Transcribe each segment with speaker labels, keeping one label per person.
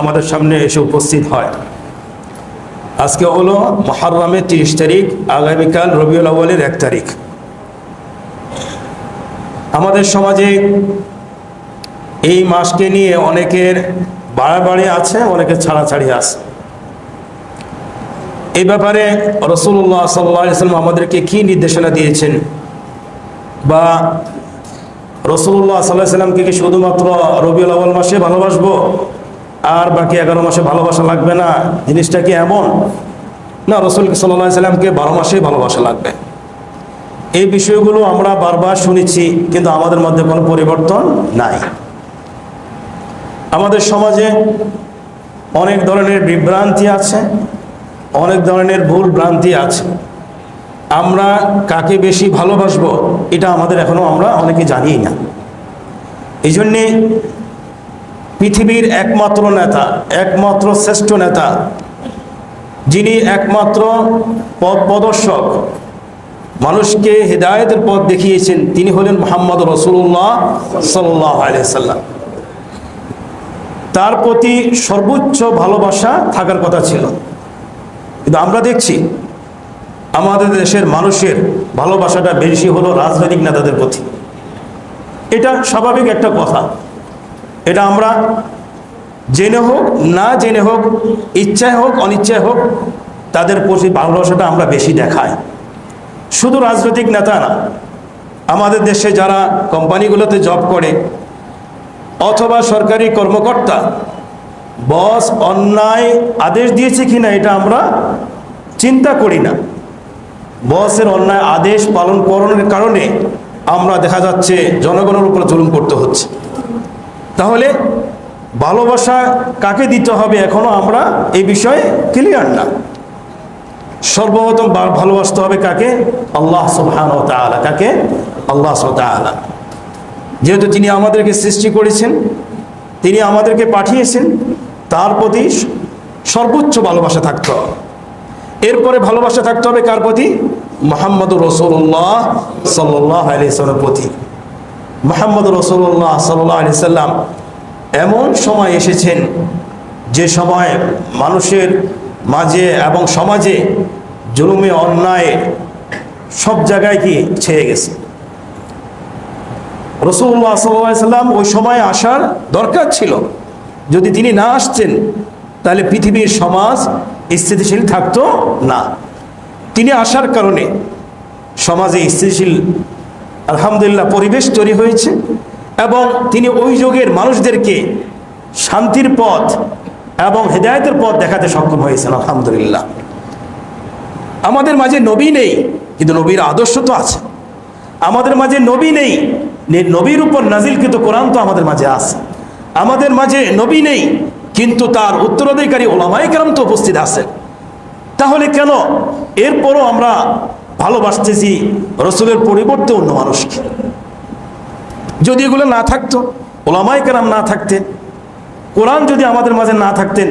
Speaker 1: আমাদের সামনে এসে উপস্থিত হয়। আজকে হলো মুহররমের 30 তারিখ, আগামীকাল রবিউল আউয়ালের 1 তারিখ। আমাদের সমাজে এই মাসকে নিয়ে অনেকের বাড়াবাড়ি আছে, অনেকের ছাড়াছাড়ি আছে। এই ব্যাপারে রাসূলুল্লাহ সাল্লাল্লাহু আলাইহি ওয়াসাল্লাম আমাদেরকে কি নির্দেশনা দিয়েছেন, বা রাসূলুল্লাহ সাল্লাল্লাহু আলাইহি ওয়াসাল্লামকে কি শুধুমাত্র রবিউল আউয়াল মাসে ভালোবাসবো আর বাকি 11 মাসে ভালোবাসা লাগবে না, জিনিসটা কি এমন? না, রাসূল সাল্লাল্লাহু আলাইহি ওয়াসাল্লামকে 12 মাসেই ভালোবাসা লাগবে। এই বিষয়গুলো আমরা বারবার শুনেছি, কিন্তু আমাদের মধ্যে কোনো পরিবর্তন নাই। আমাদের সমাজে অনেক ধরনের বিভ্রান্তি আছে, অনেক ধরনের ভুল ভ্রান্তি আছে। আমরা কাকে বেশি ভালোবাসবো এটা আমাদের এখনো আমরা অনেকে জানি না। এই জন্যে পৃথিবীর একমাত্র নেতা, একমাত্র শ্রেষ্ঠ নেতা, যিনি একমাত্র পথ প্রদর্শক, মানুষকে হেদায়েতের পথ দেখিয়েছেন, তিনি হলেন মুহাম্মদ রাসূলুল্লাহ সাল্লাল্লাহু আলাইহি সাল্লাম। তার প্রতি সর্বোচ্চ ভালোবাসা থাকার কথা ছিল, কিন্তু আমরা দেখছি আমাদের দেশের মানুষের ভালোবাসাটা বেশি হলো রাজনৈতিক নেতাদের প্রতি। এটা স্বাভাবিক একটা কথা, এটা আমরা জেনে হোক না জেনে হোক, ইচ্ছায় হোক অনিচ্ছায় হোক, তাদের প্রতি ভালোবাসাটা আমরা বেশি দেখাই। শুধু রাজনৈতিক নেতা না, আমাদের দেশে যারা কোম্পানিগুলোতে জব করে অথবা সরকারি কর্মকর্তা, বস অন্যায় আদেশ দিয়েছে কিনা এটা আমরা চিন্তা করি না। বসের অন্যায় আদেশ পালন করানোর কারণে আমরা দেখা যাচ্ছে জনগণের উপর জুলুম করতে হচ্ছে। তাহলে ভালোবাসা কাকে দিতে হবে এখনো আমরা এই বিষয়ে ক্লিয়ার না। সর্বপ্রথম ভালোবাসতে হবে কাকে? আল্লাহ সুবহানাহু ওয়া তাআলা। কাকে? আল্লাহ সুবহানাহু ওয়া তাআলা। যেহেতু তিনি আমাদেরকে সৃষ্টি করেছেন, তিনি আমাদেরকে পাঠিয়েছেন, তার প্রতি সর্বোচ্চ ভালোবাসা থাকতে হবে। এরপরে ভালোবাসা থাকতে হবে কার প্রতি? মুহাম্মদুর রাসূলুল্লাহ সাল্লাল্লাহু আলাইহি ওয়াসাল্লামের প্রতি। মুহাম্মদুর রাসূলুল্লাহ সাল্লাল্লাহু আলাইহি ওয়াসাল্লাম এমন সময় এসেছেন যে সময় মানুষের মাঝে এবং সমাজে জুলুমে অন্যায় সব জায়গায় কি ছেয়ে গেছে। রাসূলুল্লাহ সাল্লাল্লাহু আলাইহি ওয়াসাল্লাম ওই সময় আসার দরকার ছিল। যদি তিনি না আসতেন তাহলে পৃথিবীর সমাজ স্থিতিশীল থাকতো না। তিনি আসার কারণে সমাজে স্থিতিশীল আলহামদুলিল্লাহ পরিবেশ তৈরি হয়েছে, এবং তিনি ওই যুগের মানুষদেরকে শান্তির পথ এবং হেদায়েতের পথ দেখাতে সক্ষম হয়েছেন আলহামদুলিল্লাহ। আমাদের মাঝে নবী নেই, কিন্তু নবীর আদর্শ তো আছে। আমাদের মাঝে নবী নেই, নবীর উপর নাজিলকৃত কোরআন তো আমাদের মাঝে আছে। আমাদের মাঝে নবী নেই, কিন্তু তার উত্তরাধিকারী উলামায়ে কেরাম তো উপস্থিত আছেন। তাহলে কেন এরপরও আমরা ভালোবাসতেছি রসুলের পরিবর্তে অন্য মানুষকে? যদি এগুলো না থাকতো, উলামায়ে কেরাম না থাকতেন, কোরআন যদি আমাদের মাঝে না থাকতেন,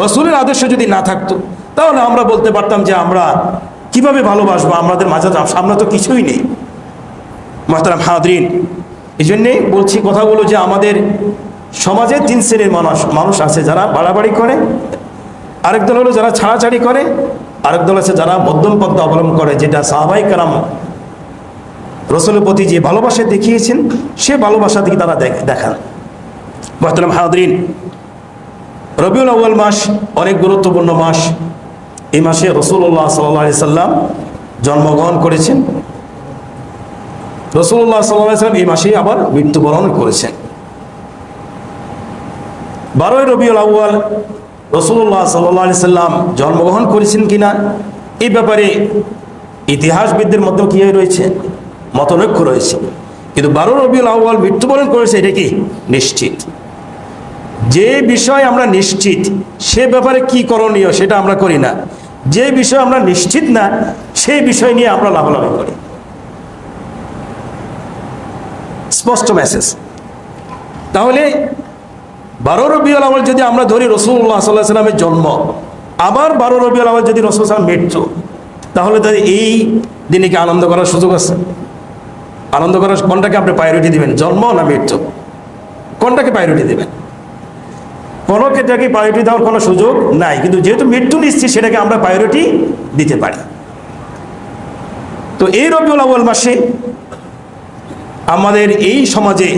Speaker 1: রসুলের আদর্শ যদি না থাকতো, তাহলে আমরা বলতে পারতাম যে আমরা কিভাবে ভালোবাসবো, আমাদের মাঝে সামনে তো কিছুই নেই। মুহতারাম হাজরিন, এই জন্যেই বলছি কথাগুলো যে আমাদের সমাজে 3 শ্রেণীর মানুষ আছে, যারা বাড়াবাড়ি করে, আরেক দল হলো যারা ছাড়াছাড়ি করে, আরেক দল আছে যারা মধ্যম পথ অবলম্বন করে, যেটা সাহাবায়ে কেরাম রসুলের প্রতি যে ভালোবাসা দেখিয়েছেন সে ভালোবাসা থেকে তারা দেখান। মুহতারাম হাজরিন, রবিউল আউয়াল মাস অনেক গুরুত্বপূর্ণ মাস। এই মাসে রাসূলুল্লাহ সাল্লাল্লাহু আলাইহি সাল্লাম জন্মগ্রহণ করেছেন। রাসূলুল্লাহ সাল্লাল্লাহু আলাইহি সাল্লাম এই মাসেই আবার মৃত্যুবরণ করেছেন। 12ই রবিউল আউয়াল রাসূলুল্লাহ সাল্লাল্লাহু আলাইহি সাল্লাম জন্মগ্রহণ করেছেন কিনা এই ব্যাপারে ইতিহাসবিদদের মধ্যে কি রয়েছে? মতনৈক্য রয়েছে। কিন্তু 12 রবিউল আউয়াল মৃত্যুবরণ করেছে এটা কি নিশ্চিত। যে বিষয় আমরা নিশ্চিত সে ব্যাপারে কি করণীয় সেটা আমরা করি না, যে বিষয় আমরা নিশ্চিত না সেই বিষয় নিয়ে আমরা লাফালাফি করি। স্পষ্ট মেসেজ। তাহলে 12 রবিউল আউয়াল যদি আমরা ধরি রাসূলুল্লাহ সাল্লাল্লাহু আলাইহি সাল্লামের জন্ম, আবার 12 রবিউল আউয়াল যদি রাসূল সাল্লাল্লাহু আলাইহি মৃত্যু, তাহলে তাদের এই দিনে কি আনন্দ করার সুযোগ আছে? আনন্দ করার কোনটাকে আপনি প্রায়োরিটি দিবেন, জন্ম না মৃত্যু? কোনটাকে প্রায়োরিটি দেবেন? কোনো ক্ষেত্রে প্রায়োরিটি দেওয়ার কোনো সুযোগ নাই, কিন্তু যেহেতু মৃত্যু নিশ্চিত সেটাকে আমরা প্রায়োরিটি দিতে পারি। তো এই রবিউল আউয়াল মাসে আমাদের এই সমাজে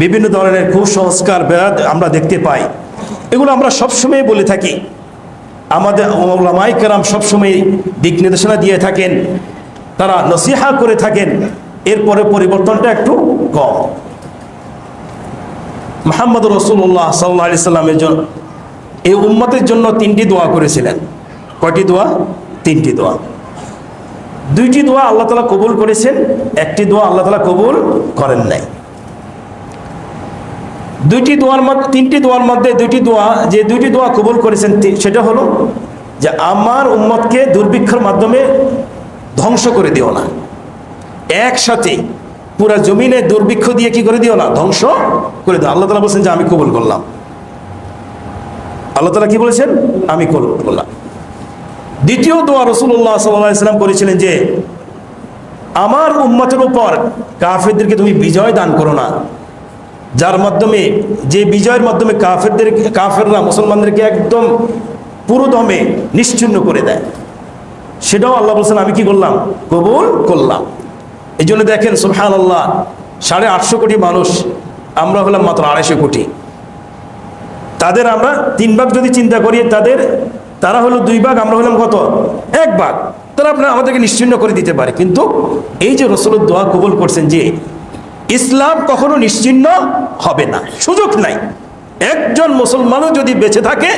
Speaker 1: বিভিন্ন ধরনের কুসংস্কার বেদাত আমরা দেখতে পাই। এগুলো আমরা সবসময় বলে থাকি, আমাদের উলামায়ে কেরাম সবসময় দিক নির্দেশনা দিয়ে থাকেন, তারা নসিহা করে থাকেন, এরপরে পরিবর্তনটা একটু কম। মুহাম্মদ রাসূলুল্লাহ সাল্লাল্লাহু আলাইহি সাল্লামের জন্য এই উম্মতের জন্য 3টি দোয়া করেছিলেন। কয়টি দোয়া? 3টি দোয়া। 2টি দোয়া আল্লাহ তাআলা কবুল করেছেন, একটি দোয়া আল্লাহ তাআলা কবুল করেন নাই। 2টি দোয়ার মধ্যে 3টি দোয়ার মধ্যে 2টি দোয়া, যে 2টি দোয়া কবুল করেছেন সেটা হলো যে আমার উম্মতকে দুর্ভিক্ষের মাধ্যমে ধ্বংস করে দিও না, একসাথে পুরা জমিনে দুর্ভিক্ষ দিয়ে কি করে দিও না, ধ্বংস করে দিও। আল্লাহ তাআলা বলেছেন যে আমি কবুল করলাম। আল্লাহ তাআলা কি বলেছেন? আমি কবুল করলাম। দ্বিতীয় দোয়া রাসূলুল্লাহ সাল্লাল্লাহু আলাইহি সাল্লাম করেছিলেন যে আমার উম্মতের উপর কাফেরদেরকে তুমি বিজয় দান করো না, যার মাধ্যমে, যে বিজয়ের মাধ্যমে কাফেররা মুসলমানদেরকে একদম পুরোদমে নিশ্চিহ্ন করে দেয়, সেটাও আল্লাহ বলছেন আমি কি করলাম? কবুল করলাম। এই জন্য দেখেন সুবহানাল্লাহ, 850 কোটি মানুষ, আমরা হলাম মাত্র 250 কোটি। তাদের আমরা 3 ভাগ যদি চিন্তা করি, তারা হলো 2 ভাগ, আমরা হলাম কত? 1 ভাগ। তারা আপনারা আমাদেরকে নিশ্চিহ্ন করে দিতে পারে। কিন্তু এই যে রাসূলের দোয়া কবুল করছেন যে ইসলাম কখনো নিশ্চিহ্ন হবে না, সুযোগ নাই। একজন মুসলমানও যদি বেঁচে থাকে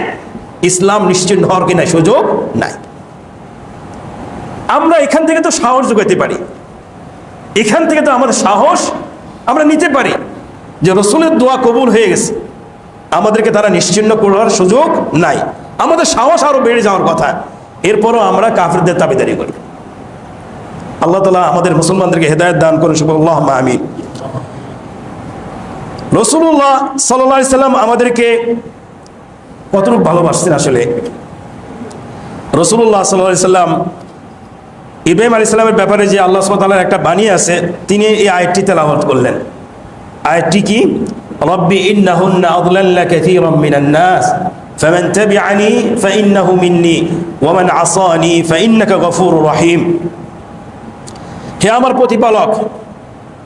Speaker 1: ইসলাম নিশ্চিহ্ন হওয়ার কিনা সুযোগ নাই। আমরা এখান থেকে তো সাহস যোগাতে পারি, এখান থেকে তো আমাদের সাহস আমরা নিতে পারি যে রাসূলের দোয়া কবুল হয়ে গেছে, আমাদেরকে তারা নিশ্চিহ্ন করার সুযোগ নাই। আমাদের সাহস আরো বেড়ে যাওয়ার কথা, এরপরও আমরা কাফেরদের তাবেদারি করি। আল্লাহ তাআলা আমাদের মুসলমানদেরকে হেদায়েত দান করুন, আল্লাহুম্মা আমিন। রাসূলুল্লাহ সাল্লাল্লাহু আলাইহি সাল্লাম আমাদেরকে কতটুকু ভালোবাসতেন আসলে। রাসূলুল্লাহ সাল্লাল্লাহু আলাইহি সাল্লাম ইব্রাহিম আলাইহিস সালামের ব্যাপারে যে আল্লাহ সুবহানাহু ওয়া তাআলার একটা বাণী আছে, তিনি এই আয়াতটি তেলাওয়াত করলেন। আয়াতটি কি? রব্বি ইন্নাহুন্না আদলাল্না কাসীরাম মিনান নাস ফামান তাবিআনি ফাইন্নাহু মিন্নি ওয়া মান আসানি ফাইন্নাকা গফুরুর রহিম। হে আমার প্রতিপালক,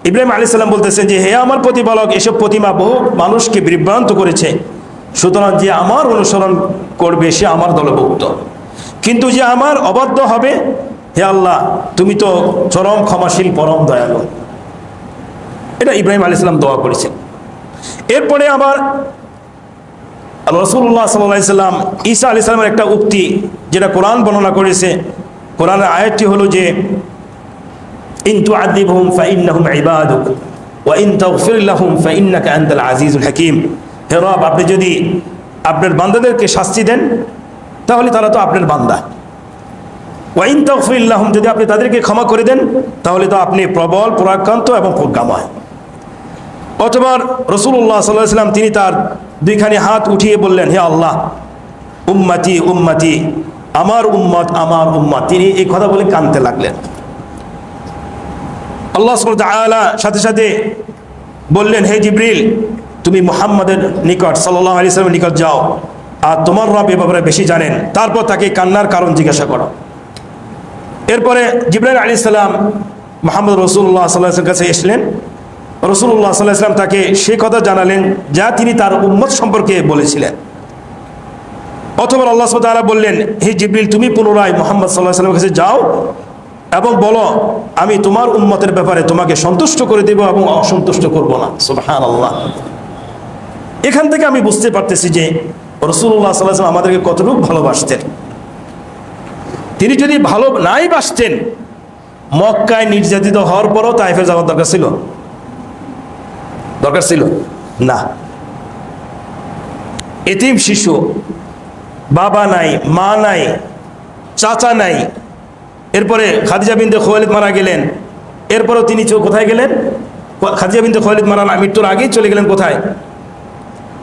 Speaker 1: ইব্রাহিম আলাইহিস সালাম বলতেছেন যে হে আমার প্রতিপালক, এসব প্রতিমা বহু মানুষকে বিভ্রান্ত করেছে, সুতরাং যে আমার অনুসরণ করবে সে আমার দলভুক্ত, কিন্তু যে আমার অবাধ্য হবে, হে আল্লাহ তুমি তো চরম ক্ষমাশীল পরম দয়ালু। এটা ইব্রাহিম আলাইহিস সালাম দোয়া করেছেন। এরপরে আবার রাসূলুল্লাহ সাল্লাল্লাহু আলাইহি সাল্লাম ঈসা আলাইহিস সালামের একটা উক্তি, যেটা কোরআন বর্ণনা করেছে। কোরআনের আয়াতটি হলো যে ইন তুআযিবহুম ফাইন্নাহুম ইবাদুক ওয়া ইন তাগফির লাহুম ফাইন্নাকা আনতাল আজিজুল হাকীম। হে রব, আপনি যদি আপনার বান্দাদেরকে শাস্তি দেন তাহলে তারা তো আপনার বান্দা, ওয়া ইন তাগফির লাহুম, যদি আপনি তাদেরকে ক্ষমা করে দেন তাহলে তো আপনি প্রবল পরাক্রান্ত এবং প্রজ্ঞাময়। অথবা রাসূলুল্লাহ সাল্লাল্লাহু আলাইহি সাল্লাম তিনি তার 2খানি হাত উঠিয়ে বললেন, হে আল্লাহ, উম্মতি উম্মতি, আমার উম্মত আমার উম্মত। তিনি এই কথা বলে কাঁদতে লাগলেন। আল্লাহ সুবহানাহু ওয়া তাআলা সাথে সাথে বললেন, হে জিবরিল, তুমি মুহাম্মাদের নিকট সাল্লাল্লাহু আলাইহি সাল্লামের নিকট যাও, আর তোমার রব এ ব্যাপারে বেশি জানেন। তারপর তাকে কান্নার কারণ জিজ্ঞাসা করো। এরপরে জিবরাইল আলাইহিস সালাম মুহাম্মদ রাসূলুল্লাহ সাল্লাল্লাহু আলাইহি ওয়াসাল্লামের কাছে এসলেন। রাসূলুল্লাহ সাল্লাল্লাহু আলাইহি ওয়াসাল্লাম তাকে সেই কথা জানালেন যা তিনি তার উম্মত সম্পর্কে বলেছিলেন। অথবা আল্লাহ সুবহানাহু ওয়া তাআলা বললেন, হে জিবরিল, তুমি পুনরায় মুহাম্মদ সাল্লাল্লাহু আলাইহি ওয়াসাল্লামের কাছে যাও এবং বলো, আমি তোমার উম্মতের ব্যাপারে তোমাকে সন্তুষ্ট করে দেব এবং অসন্তুষ্ট করব না। সুবহানাল্লাহ। এখান থেকে আমি বুঝতে পারতেছি যে রাসূলুল্লাহ সাল্লাল্লাহু আলাইহি ওয়াসাল্লাম আমাদেরকে কতটুকু ভালোবাসতেন। তিনি যদি ভালো নাই বাসতেন, মক্কায় নির্যাতিত হওয়ার পরও তায়েফে যাওয়ার দরকার ছিল? দরকার ছিল না। এতিম শিশু, বাবা নাই, মা নাই, চাচা নাই। এরপরে খাদিজা বিনতে খুয়াইলিদ মারা গেলেন। এরপরেও তিনি কোথায় গেলেন? খাদিজা বিনতে খুয়াইলিদ মারা মৃত্যুর আগেই চলে গেলেন কোথায়?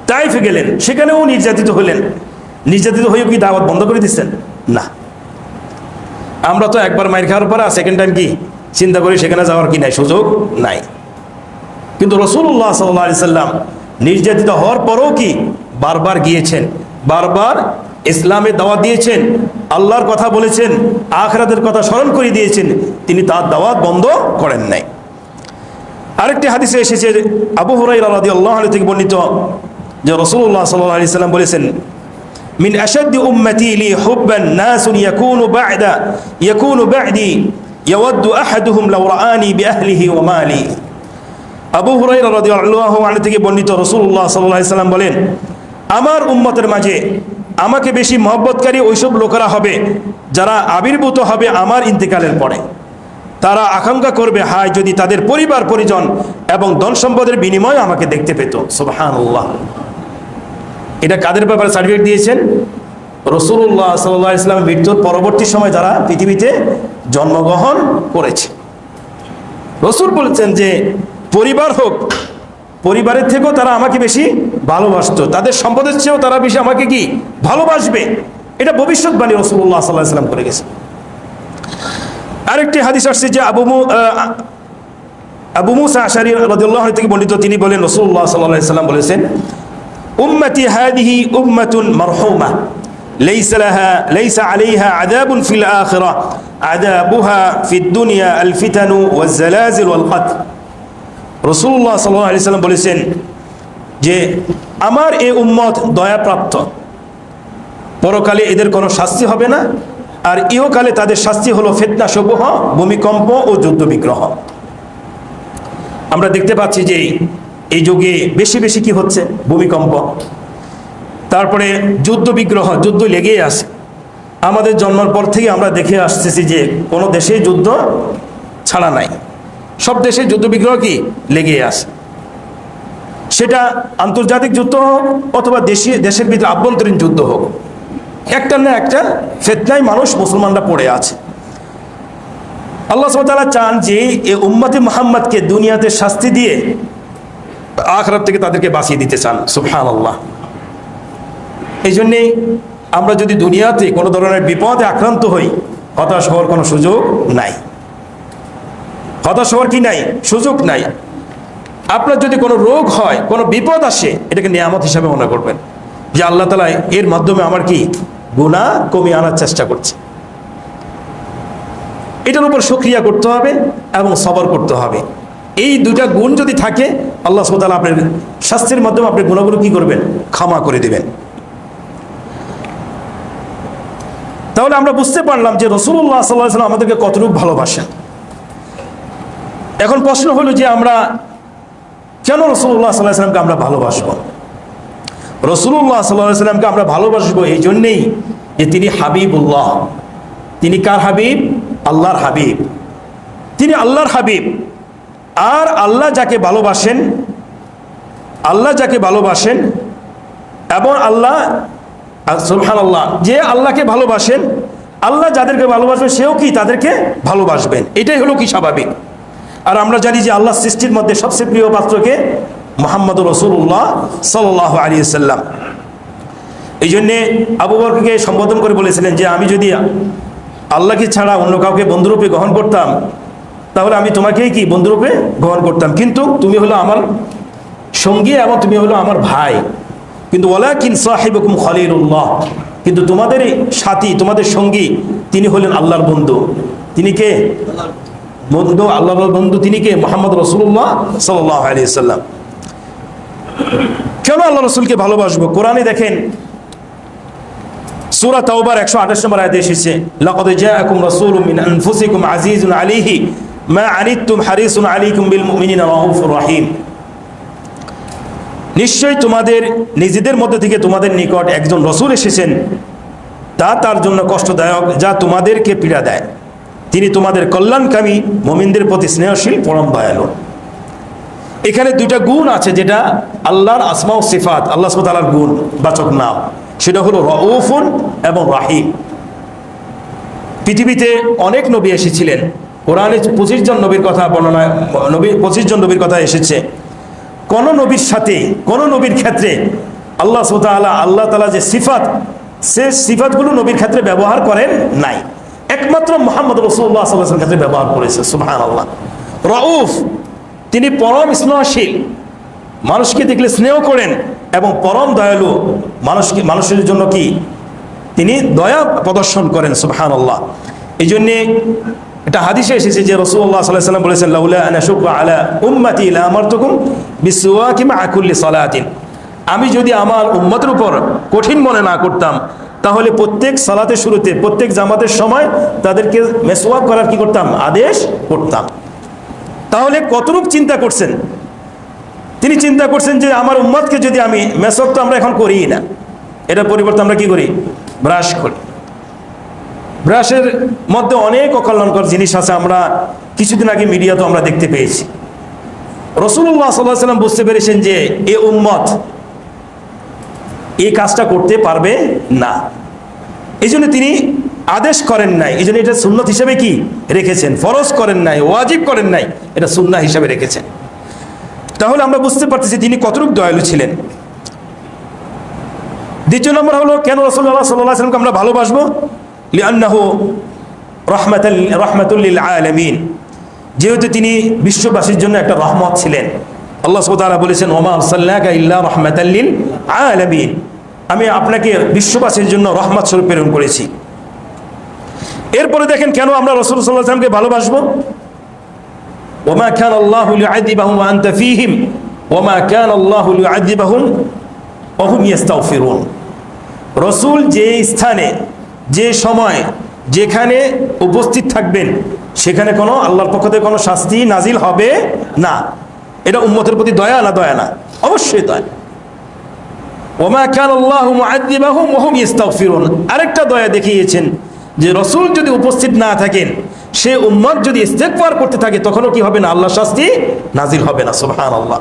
Speaker 1: তায়েফে গেলেন। সেখানেও নির্যাতিত হলেন। নির্যাতিত হয়েও কি দাওয়াত বন্ধ করে দিচ্ছেন? না। আমরা তো একবার মাইর খাওয়ার পরে সেকেন্ড টাইম কি চিন্তা করি সেখানে যাওয়ার কি নাই, সুযোগ নাই। কিন্তু রাসূলুল্লাহ সাল্লাল্লাহু আলাইহি সাল্লাম নির্যাতিত হওয়ার পরেও কি বারবার গিয়েছেন, বারবার ইসলামের দাওয়াত দিয়েছেন, আল্লাহর কথা বলেছেন, আখিরাতের কথা স্মরণ করে দিয়েছেন, তিনি তার দাওয়াত বন্ধ করেন নাই। আরেকটি হাদিসে এসেছে আবু হুরায়রা রাদিয়াল্লাহু আনহু থেকে বর্ণিত যে রাসূলুল্লাহ সাল্লাল্লাহু আলাইহি সাল্লাম বলেছেন, মিন আশাদ্দি উম্মতি লি হুব্বান নাসুন ইয়াকুনু বা'দি ইয়াওয়াদ্দু আহাদুহুম লাউ রাআনি বিআহলিহি ওয়া মালি। আবু হুরায়রা রাদিয়াল্লাহু আনহু থেকে বর্ণিত রাসূলুল্লাহ সাল্লাল্লাহু আলাইহি সাল্লাম বলেন, আমার উম্মতের মাঝে আমাকে বেশি মহব্বতকারী ওইসব লোকেরা হবে যারা আবির্ভূত হবে আমার ইন্তেকালের পরে। তারা আকাঙ্ক্ষা করবে, হায় যদি তাদের পরিবার পরিজন এবং ধন সম্পদের বিনিময়ে আমাকে দেখতে পেত। সুবহানাল্লাহ। এটা কাদের ব্যাপারে সার্টিফিকেট দিয়েছেন? রাসূলুল্লাহ সাল্লাল্লাহু আলাইহি ওয়াসাল্লামের মৃত্যুর পরবর্তী সময় যারা পৃথিবীতে জন্মগ্রহণ করেছে। রাসূল বলেছেন যে পরিবার হোক, পরিবারের থেকেও তারা আমাকে বেশি ভালোবাসতো, তাদের সম্পদের চেয়েও তারা বেশি আমাকে কি ভালোবাসবে। এটা ভবিষ্যৎবাণী রাসূলুল্লাহ সাল্লাল্লাহু আলাইহি ওয়াসাল্লাম করে গেছে। আরেকটি হাদিস আসছে যে আবু মুসা আশআরী রাদিয়াল্লাহু আনহু থেকে বর্ণিত, তিনি বলেন রাসূলুল্লাহ সাল্লাল্লাহু আলাইহি ওয়াসাল্লাম বলেছেন, উম্মতি হাদিহি উম্মাতুন মারহুমা লাইসা আলাইহা আযাবুন ফিল আখিরাহ আযাবুহা ফিদ দুনিয়া আল ফিতানু ওয়াজ জালাজিল ওয়াল কতল। রাসূলুল্লাহ সাল্লাল্লাহু আলাইহি ওয়াসাল্লাম বলেছেন যে আমার এই উম্মত দয়াপ্রাপ্ত, পরকালে এদের কোনো শাস্তি হবে না, আর ইহকালে তাদের শাস্তি হলো ফিতনা সমূহ, ভূমিকম্প ও যুদ্ধ বিগ্রহ। আমরা দেখতে পাচ্ছি যে এই যুগে বেশি বেশি কি হচ্ছে, ভূমিকম্প, তারপরে যুদ্ধ বিগ্রহ, যুদ্ধ লেগেই আছে। আমাদের জন্মের পর থেকে আমরা দেখে আসতেছি যে কোনো দেশে যুদ্ধ ছাড়া নাই, সব দেশে যুদ্ধ বিগ্রহ কি লেগেই আছে। সেটা আন্তর্জাতিক যুদ্ধ হোক অথবা দেশের ভিতরে আভ্যন্তরীণ যুদ্ধ হোক, একটা না একটা ফিতনায় মানুষ মুসলমানরা পড়ে আছে। আল্লাহ সুবহানাহু ওয়া তাআলা চান যে এই উম্মতে মুহাম্মদকে দুনিয়াতে শাস্তি দিয়ে আখিরাত থেকে তাদেরকে বাঁচিয়ে দিতে চান। সুবহানাল্লাহ। এই জন্যেই আমরা যদি দুনিয়াতে কোনো ধরনের বিপদে আক্রান্ত হই, হতাশ হওয়ার কোনো সুযোগ নাই। হতাশ হওয়ার কি নাই, সুযোগ নাই। আপনার যদি কোনো রোগ হয়, কোনো বিপদ আসে, এটাকে নিয়ামত হিসাবে মনে করবেন যে আল্লাহ তাআলা এর মাধ্যমে আমার কি গুনাহ কমিয়ে আনার চেষ্টা করছে। এটার উপর শুকরিয়া করতে হবে এবং সবর করতে হবে। এই দুটা গুণ যদি থাকে, আল্লাহ সুবহানাহু ওয়া তাআলা আপনার শাস্তির মাধ্যমে আপনি গুনাহগুলো কি করবেন, ক্ষমা করে দিবেন। তাহলে আমরা বুঝতে পারলাম যে রাসূলুল্লাহ সাল্লাল্লাহু আলাইহি ওয়াসাল্লাম আমাদেরকে কতটুকু ভালোবাসেন। এখন প্রশ্ন হলো যে আমরা কেন রাসূলুল্লাহ সাল্লাল্লাহু আলাইহি ওয়াসাল্লামকে আমরা ভালোবাসবো? রাসূলুল্লাহ সাল্লাল্লাহু আলাইহি ওয়াসাল্লামকে আমরা ভালোবাসবো এই জন্যেই যে তিনি হাবিবুল্লাহ। তিনি কার হাবিব? আল্লাহর হাবিব। তিনি আল্লাহর হাবিব। আর আল্লাহ যাকে ভালোবাসেন, আল্লাহ যাকে ভালোবাসেন এবং আল্লাহ সুবহানাল্লাহ, যে আল্লাহকে ভালোবাসেন, আল্লাহ যাদেরকে ভালোবাসবেন সেও কি তাদেরকে ভালোবাসবেন। এটাই হলো কি স্বাভাবিক। আর আমরা জানি যে আল্লাহ সৃষ্টির মধ্যে সবচেয়ে প্রিয় পাত্রকে মুহাম্মদুর রাসূলুল্লাহ সাল্লাল্লাহু আলাইহি ওয়াসাল্লাম। এই জন্যে আবু বকরকে সম্বোধন করে বলেছিলেন যে আমি যদি আল্লাহকে ছাড়া অন্য কাউকে বন্ধুরূপে গ্রহণ করতাম, তাহলে আমি তোমাকেই কি বন্ধুরূপে গ্রহণ করতাম, কিন্তু তুমি হলো আমার সঙ্গী এবং তুমি হলো আমার ভাই। কিন্তু ওয়ালাকিন সাহিবুকুম খলিলুল্লাহ, কিন্তু তোমাদের সাথী, তোমাদের সঙ্গী, তিনি হলেন আল্লাহর বন্ধু। তিনি কে? বন্ধু, আল্লাহর বন্ধু। তিনি কে? মুহাম্মদ রাসূলুল্লাহ সাল্লাল্লাহু আলাইহি ওয়াসাল্লাম। কেন আল্লাহ রাসূলকে ভালোবাসবো? কোরআনে দেখেন সূরা তাওবার 128 নম্বর আয়াতে এসেছে, লাকাদ জাআকুম রাসূলুম মিন আনফুসিকুম আজিজুন আলাইহি মা আনিতুম হারিসুন আলাইকুম বিল মুমিনিনা রাউফুর রহিম। নিশ্চয়ই তোমাদের নিজেদের মধ্যে থেকে তোমাদের নিকট একজন রাসূল এসেছেন, তা তার জন্য কষ্টদায়ক, যা তোমাদেরকে পীড়া দেয়। তিনি তোমাদের কল্যাণকামী, মুমিনদের প্রতি স্নেহশীল, পরম দয়ালু। এখানে দুইটা গুণ আছে যেটা আল্লাহর আসমা ও সিফাত, আল্লাহ সুবহানাহু ওয়া তাআলার গুণ বাচক নাম, সেটা হলো রাউফুন এবং রাহিম। পৃথিবীতে অনেক নবী এসেছিলেন। কোরআনে 25 জন নবীর কথা বর্ণনা, 25 জন নবীর কথা এসেছে। কোন নবীর সাথে, কোন নবীর ক্ষেত্রে আল্লাহ সুবহানাহু ওয়া তাআলা যে সিফাত, সে সিফাতগুলো নবীর ক্ষেত্রে ব্যবহার করেন নাই, একমাত্র মুহাম্মদ রাসূলুল্লাহ সাল্লাল্লাহু আলাইহি ওয়াসাল্লামের ক্ষেত্রে ব্যবহার করেছে। সুবহানাল্লাহ। রাউফ, তিনি পরম স্নেহশীল, মানুষকে দেখলে স্নেহ করেন, এবং পরম দয়ালু, মানুষের জন্য কি তিনি দয়া প্রদর্শন করেন। সুবহানাল্লাহ। এই জন্যে এটা হাদিসে এসেছে যে রাসূলুল্লাহ সাল্লাল্লাহু আলাইহি ওয়াসাল্লাম বলেছেন, লাউলা আন আশুক্কা আলা উম্মতি লা আমারতুকুম বিসওয়াকি মা কুল্লি সালাতিন। আমি যদি আমার উম্মতের উপর কঠিন মনে না করতাম, তাহলে প্রত্যেক সালাতের শুরুতে, প্রত্যেক জামাতের সময় তাদেরকে মেসওয়াক করার কি করতাম, আদেশ করতাম। তাহলে কতটুকু চিন্তা করছেন তিনি? চিন্তা করছেন যে আমার উম্মতকে যদি আমি, মেসওয়াক তো আমরা এখন করি না, এটার পরিবর্তে আমরা কি করি, ব্রাশ করি। ব্রাশের মধ্যে অনেক অকল্যাণকর জিনিস আছে, আমরা কিছুদিন আগে মিডিয়াতে আমরা দেখতে পেয়েছি। রাসূলুল্লাহ সাল্লাল্লাহু আলাইহি ওয়াসাল্লাম বুঝতে পেরেছেন যে এই উম্মত এই কাজটা করতে পারবে না, এই জন্য তিনি আদেশ করেন নাই। এই জন্য এটা সুন্নত হিসেবে কি রেখেছেন, ফরজ করেন নাই, ওয়াজিব করেন নাই, এটা সুন্নাহ হিসেবে রেখেছেন। তাহলে আমরা বুঝতে পারতেছি তিনি কতটুকু দয়ালু ছিলেন। দ্বিতীয় নম্বর হলো, কেন রাসূলুল্লাহ সাল্লাল্লাহু আলাইহি ওয়াসাল্লামকে আমরা ভালোবাসবো? লিআন্নাহু রাহমাতুল লিল আলামিন, যেহেতু তিনি বিশ্ববাসীর জন্য একটা রহমত ছিলেন। আল্লাহ সুবহানাহু ওয়া তাআলা বলেছেন, ওয়া মা আরসালনাকা ইল্লা রাহমাতাল লিল আলামিন, আমি আপনাকে বিশ্ববাসীর জন্য রহমত স্বরূপ প্রেরণ করেছি। এরপরে দেখেন কেন আমরা রাসূল সাল্লাল্লাহু আলাইহি ওয়াসাল্লামকে ভালোবাসবো। ওয়া মা কানা আল্লাহু লিউআযিবাহুম ওয়া আনতা ফীহিম ওয়া মা কানা আল্লাহু লিউআযিবাহুম ওয়া হুম ইস্তাগফিরুন। রাসূল যে স্থানে, যে সময়, যেখানে উপস্থিত থাকবেন, সেখানে কোনো আল্লাহর পক্ষ থেকে কোনো শাস্তি নাজিল হবে না। এটা উম্মতের প্রতি দয়া না? দয়া না? অবশ্যই দয়া। ওমা কানাল্লাহু মুআযিবাহুম ওয়া হুম ইস্তাগফিরুন, আরেকটা দয়া দেখিয়েছেন যে রাসূল যদি উপস্থিত না থাকেন, সে উম্মত যদি ইস্তেগফার করতে থাকে, তখনও কি হবে না, আল্লাহর শাস্তি নাজিল হবে না। সুবহানাল্লাহ।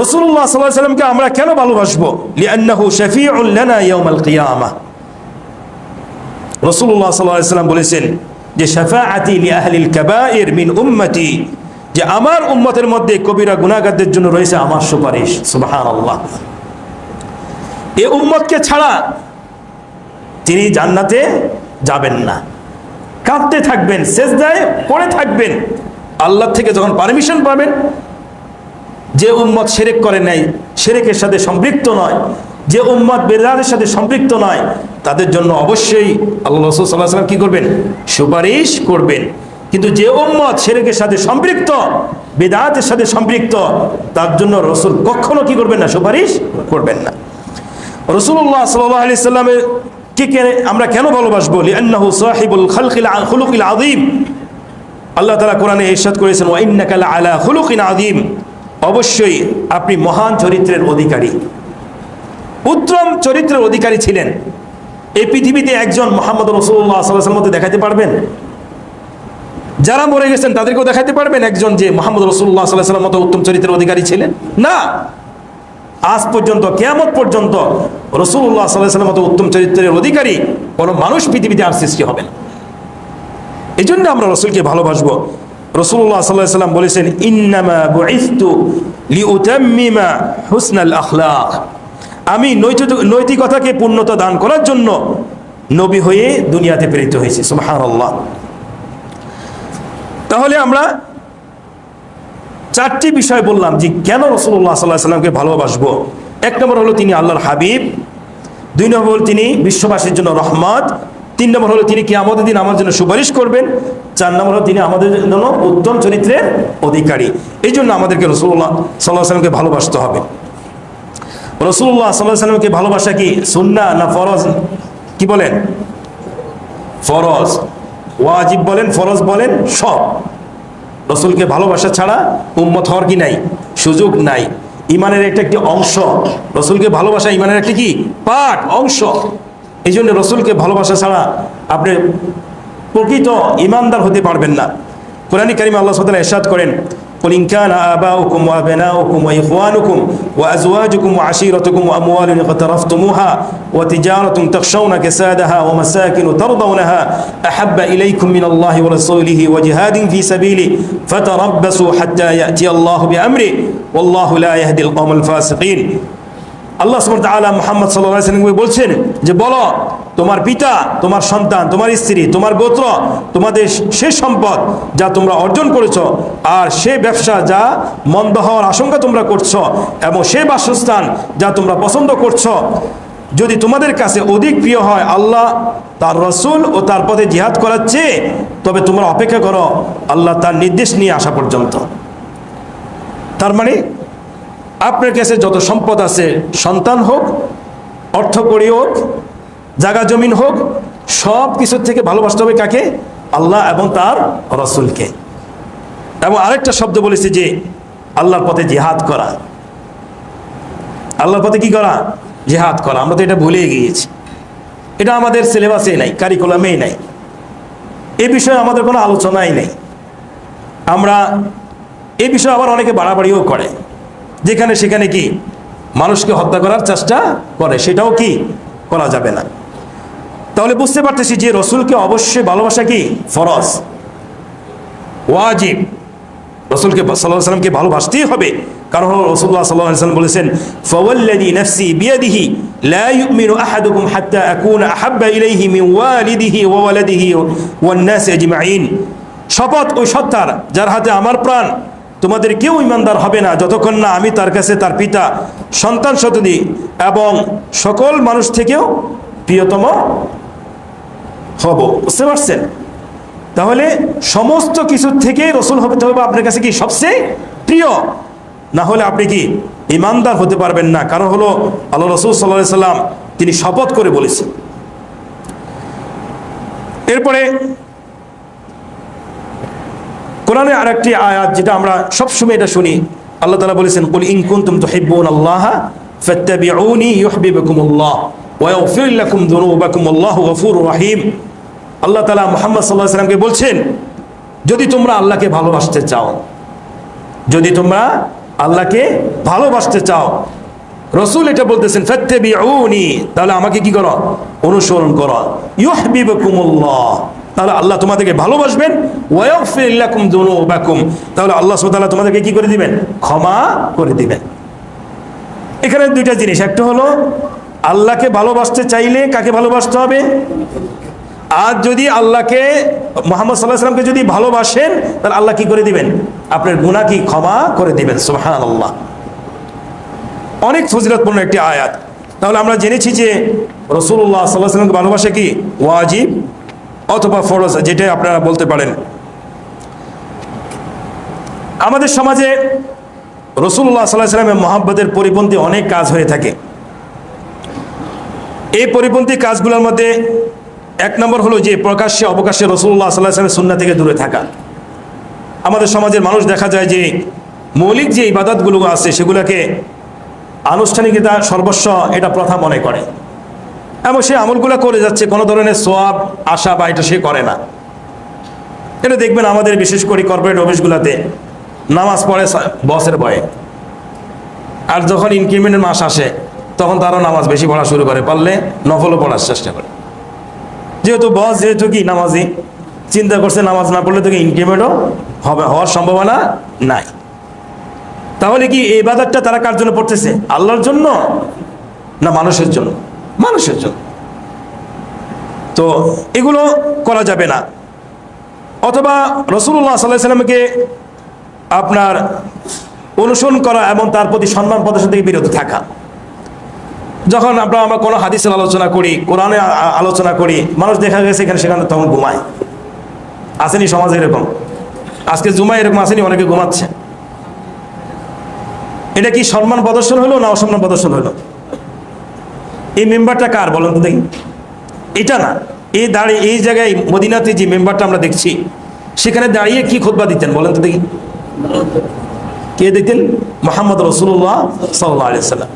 Speaker 1: রাসূলুল্লাহ সাল্লাল্লাহু আলাইহি ওয়াসাল্লামকে আমরা কেন ভালোবাসবো? লিআন্নাহু শাফিউন লানা ইয়াউমাল কিয়ামাহ। রাসূলুল্লাহ সাল্লাল্লাহু আলাইহি ওয়াসাল্লাম বলেছেন যে শাফাআতি লি আহলিল কাবাইর মিন উম্মতি, যে আমার উম্মতের মধ্যে কবিরা গুনাহগারদের জন্য রয়েছে আমার সুপারিশ। সুবহানাল্লাহ। এই উম্মতকে ছাড়া তিনি জান্নাতে যাবেন না। কাঁদতে থাকবেন, সেজদায় পড়ে থাকবেন, আল্লাহ থেকে যখন পারমিশন পাবেন, যে উম্মত শিরক করে নাই, শিরকের সাথে সম্পৃক্ত নয়, যে উম্মত বেদাতের সাথে সম্পৃক্ত নয়, তাদের জন্য অবশ্যই আল্লাহ রাসূল সাল্লাল্লাহু আলাইহি ওয়াসাল্লাম কি করবেন, সুপারিশ করবেন। কিন্তু যে উম্মত শিরকের সাথে সম্পৃক্ত, বেদাতের সাথে সম্পৃক্ত, তার জন্য রাসূল কখনো কি করবেন না, সুপারিশ করবেন না। রাসূলুল্লাহ সাল্লাল্লাহু আলাইহি ওয়াসাল্লামের কে আমরা কেন ভালোবাসবো? লিআন্নাহু সাহিবুল খুলুকিল আযীম। আল্লাহ তাআলা কোরআনে ইরশাদ করেছেন, ওয়া ইন্নাকা লাআলা খুলুকিন আযীম, অবশ্যই আপনি মহান চরিত্রের অধিকারী, উত্তম চরিত্রের অধিকারী ছিলেন। এই পৃথিবীতে একজন মুহাম্মদ রাসূলুল্লাহ সাল্লাল্লাহু আলাইহি ওয়াসাল্লামের মধ্যে দেখাতে পারবেন? যারা মরে গেছেন তাদেরকেও দেখাতে পারবেন একজন যে মুহাম্মদ রাসূলুল্লাহ সাল্লাল্লাহু আলাইহি ওয়াসাল্লামের মতো উত্তম চরিত্রের অধিকারী ছিলেন? না। আজ পর্যন্ত, কিয়ামত পর্যন্ত রাসূলুল্লাহ সাল্লাল্লাহু আলাইহি ওয়াসাল্লামের মতো উত্তম চরিত্রের অধিকারী কোনো মানুষ পৃথিবীতে আর সৃষ্টি হবে না। এই জন্য আমরা রাসূলকে ভালোবাসবো। রাসূলুল্লাহ সাল্লাল্লাহু আলাইহি ওয়াসাল্লাম বলেছেন, ইন্নামা বুইসতু লিউতাম্মিমা হুসনাল আখলাক, আমি নৈতিকতাকে পূর্ণতা দান করার জন্য নবী হয়ে দুনিয়াতে প্রেরিত হয়েছি। সুবহানাল্লাহ। তাহলে আমরা চারটি বিষয় বললাম যে কেন রাসূলুল্লাহ সাল্লাল্লাহু আলাইহি ওয়াসাল্লামকে ভালোবাসবো। এক নম্বর হলো তিনি আল্লাহর হাবিব, দুই নম্বর হলো তিনি বিশ্ববাসীর জন্য রহমত, তিন নম্বর হলো তিনি কিয়ামতের দিন আমার জন্য সুপারিশ করবেন, চার নম্বর হলো তিনি আমাদের জন্য উত্তম চরিত্রের অধিকারী। এই জন্য আমাদেরকে রাসূলুল্লাহ সাল্লাল্লাহু আলাইহি ওয়াসাল্লামকে ভালোবাসতে হবে। রাসূলুল্লাহ সাল্লাল্লাহু আলাইহি ওয়াসাল্লামকে ভালোবাসা কি সুন্নাহ না ফরজ? কি বলেন? ফরজ। ওয়াজিব বলেন, ফরজ বলেন, সব। রাসূলকে ভালোবাসা ছাড়া উম্মত হওয়ার কি নাই, সুযোগ নাই। ইমানের একটি অংশ, রাসূলকে ভালোবাসা ইমানের একটি কি পার্ট, অংশ। এই জন্য রাসূলকে ভালোবাসা ছাড়া আপনি প্রকৃত ইমানদার হতে পারবেন না। কোরআনে কারিমে আল্লাহ সুবহানাহু ওয়া তাআলা ইরশাদ করেন, قل إن كان آباؤكم وأبناؤكم وإخوانكم وأزواجكم وعشيرتكم وأموال اقترفتموها وتجارة تخشون كسادها ومساكن ترضونها أحب إليكم من الله ورسوله وجهاد في سبيله فتربصوا حتى يأتي الله بأمره والله لا يهدي القوم الفاسقين। আল্লাহ সুবহানাহু ওয়া তাআলা মুহাম্মদ সাল্লাল্লাহু আলাইহি ওয়াসাল্লামকে বলছেন যে বলো তোমার পিতা, তোমার সন্তান, তোমার স্ত্রী, তোমার গোত্র, তোমাদের সে সম্পদ যা তোমরা অর্জন করেছ, আর সে ব্যবসা যা মন্দ হওয়ার আশঙ্কা তোমরা করছো, এবং সে বাসস্থান যা তোমরা পছন্দ করছো, যদি তোমাদের কাছে অধিক প্রিয় হয় আল্লাহ, তার রসুল ও তার পথে জিহাদ করার চেয়ে, তবে তোমরা অপেক্ষা করো আল্লাহ তার নির্দেশ নিয়ে আসা পর্যন্ত। তার মানে আপনার কাছে যত সম্পদ আছে, সন্তান হোক, অর্থকড়ি হোক, জায়গা জমিন হোক, সব কিছুর থেকে ভালোবাসতে হবে কাকে? আল্লাহ এবং তার রসুলকে। এবং আরেকটা শব্দ বলেছে যে আল্লাহর পথে জিহাদ করা। আল্লাহর পথে কি করা? জিহাদ করা। আমরা তো এটা ভুলে গিয়েছি, এটা আমাদের সিলেবাসে নাই, কারিকুলামেই নাই, এ বিষয়ে আমাদের কোনো আলোচনাই নেই। আমরা এই বিষয়ে আবার অনেকে বাড়াবাড়িও করে, যেখানে সেখানে কি মানুষকে হত্যা করার চেষ্টা করে, সেটাও কি করা যাবে না। তাহলে বুঝতে পারতেছি যে রসুলকে অবশ্যই ভালোবাসা কি ফরজ, ওয়াজিব। রসুলকে সাল্লাল্লাহু আলাইহি ওয়াসাল্লামকে ভালোবাসতেই হবে, কারণ রাসূলুল্লাহ সাল্লাল্লাহু আলাইহি ওয়াসাল্লাম বলেছেন, ফাওয়াল্লাযী নাফসি বিয়াদিহি লা ইউমিনু আহাদুকুম হাত্তা আকুনা আহাব্বা ইলাইহি মিন ওয়ালিদিহি ওয়া ওয়ালাদিহি ওয়ান নাসি আজমাইন। শপথ ওই সত্তার যার হাতে আমার প্রাণ, তোমাদের কেউ ঈমানদার হবে না যতক্ষণ না আমি তার কাছে তার পিতা, সন্তান, সন্ততি এবং সকল মানুষ থেকেও প্রিয়তম হব। বুঝতে পারছেন? তাহলে সমস্ত কিছুর থেকে রসুল হতে হবে আপনার কাছে কি সবচেয়ে প্রিয়, না হলে আপনি কি ঈমানদার হতে পারবেন না। কারণ হলো আল্লাহ রসুল সাল্লাল্লাহু আলাইহি সাল্লাম তিনি শপথ করে বলেছেন। এরপরে কোরআনে আরেকটি আয়াত যেটা আমরা সবসময় এটা শুনি, আল্লাহ তাআলা বলেছেন, কুল ইন কুনতুম তুহিব্বুনাল্লাহা ফাত্তাবিউনি ইউহিব্বুকুমুল্লাহ ওয়া ইয়াগফির লাকুম যুনুবাকুম আল্লাহু গফুরুর রহিম। আল্লাহ তাআলা মুহাম্মদ সাল্লাল্লাহু আলাইহি সাল্লামকে বলছেন, যদি তোমরা আল্লাহকে ভালোবাসতে চাও, যদি তোমরা আল্লাহকে ভালোবাসতে চাও, রসুল এটা বলতেছেন ফাত্তাবিউনি, তাহলে আমাকে কি করো? অনুসরণ করো। ইউহিব্বুকুমুল্লাহ, তাহলে আল্লাহ তোমাদেরকে ভালোবাসবেন। ওয়া ইয়াগফির লাকুম যুনুবাকুম, তাহলে আল্লাহ সুবহানাহু ওয়া তাআলা তোমাদেরকে কি করে দিবেন? ক্ষমা করে দিবেন। এখানে দুইটা জিনিস, একটা হলো আল্লাহকে ভালোবাসতে চাইলে কাকে ভালোবাসতে হবে, আর যদি আল্লাহকে, মুহাম্মদ সাল্লাল্লাহু আলাইহি ওয়াসাল্লামকে যদি ভালোবাসেন, তাহলে আল্লাহ কি করে দিবেন? আপনার গুনাহ কি ক্ষমা করে দিবেন। সুবহানাল্লাহ, অনেক ফজিলতপূর্ণ একটি আয়াত। তাহলে আমরা জেনেছি যে রাসূলুল্লাহ সাল্লাল্লাহু আলাইহি ওয়াসাল্লামকে ভালোবাসা কি ওয়াজিব অথবা ফরজ, যেটাই আপনারা বলতে পারেন। আমাদের সমাজে রাসূলুল্লাহ সাল্লাল্লাহু আলাইহি ওয়াসাল্লামের মহব্বতের পরিপন্থী অনেক কাজ হয়ে থাকে। এই পরিপন্থী কাজগুলোর মধ্যে এক নম্বর হলো যে প্রকাশ্যে অবকাশ্যে রাসূলুল্লাহ সাল্লাল্লাহু আলাইহি ওয়াসাল্লামের সুন্নাহ থেকে দূরে থাকা। আমাদের সমাজের মানুষ দেখা যায় যে মৌলিক যে ইবাদতগুলো আছে সেগুলোকে আনুষ্ঠানিকতা সর্বস্ব, এটা প্রথা মনে করে, এবং সে আমলগুলো করে যাচ্ছে, কোনো ধরনের সওয়াব আশা বা এটা সে করে না। এটা দেখবেন আমাদের বিশেষ করে কর্পোরেট অফিসগুলোতে নামাজ পড়ে বসের ভয়ে, আর যখন ইনক্রিমেন্টের মাস আসে তখন তারা নামাজ বেশি পড়া শুরু করে, পারলে নফলও পড়ার চেষ্টা করে। যেহেতু বস যেহেতু কি নামাজি, চিন্তা করছে নামাজ না পড়লে তো কি ইনক্রিমেন্টও হওয়ার সম্ভাবনা নাই। তাহলে কি এই ইবাদতটা তারা কার জন্য পড়তেছে? আল্লাহর জন্য না মানুষের জন্য? মানুষের জন্য। তো এগুলো করা যাবে না। অথবা রাসূলুল্লাহ সাল্লাল্লাহু আলাইহি ওয়াসাল্লামকে আপনার অনুসরণ করা এবং তার প্রতি সম্মান প্রদর্শন থেকে বিরত থাকা। যখন আমরা কোনো হাদিসের আলোচনা করি, কোরআনে আলোচনা করি, মানুষ দেখা গেছে এখানে সেখানে তখন ঘুমায়। আসেনি সমাজে এরকম? আজকে জুমায় এরকম আসেনি, অনেকে ঘুমাচ্ছে। এটা কি সম্মান প্রদর্শন হলো না অসম্মান প্রদর্শন হলো? এই মেম্বারটা কার বলেন তো দেখি? এটা না, এই দাঁড়িয়ে এই জায়গায় মদিনাতে যে মেম্বারটা আমরা দেখছি, সেখানে দাঁড়িয়ে কি খুতবা দিতেন বলেন তো দেখি? কে দিতেন? মুহাম্মদ রাসূলুল্লাহ সাল্লাল্লাহু আলাইহি ওয়াসাল্লাম।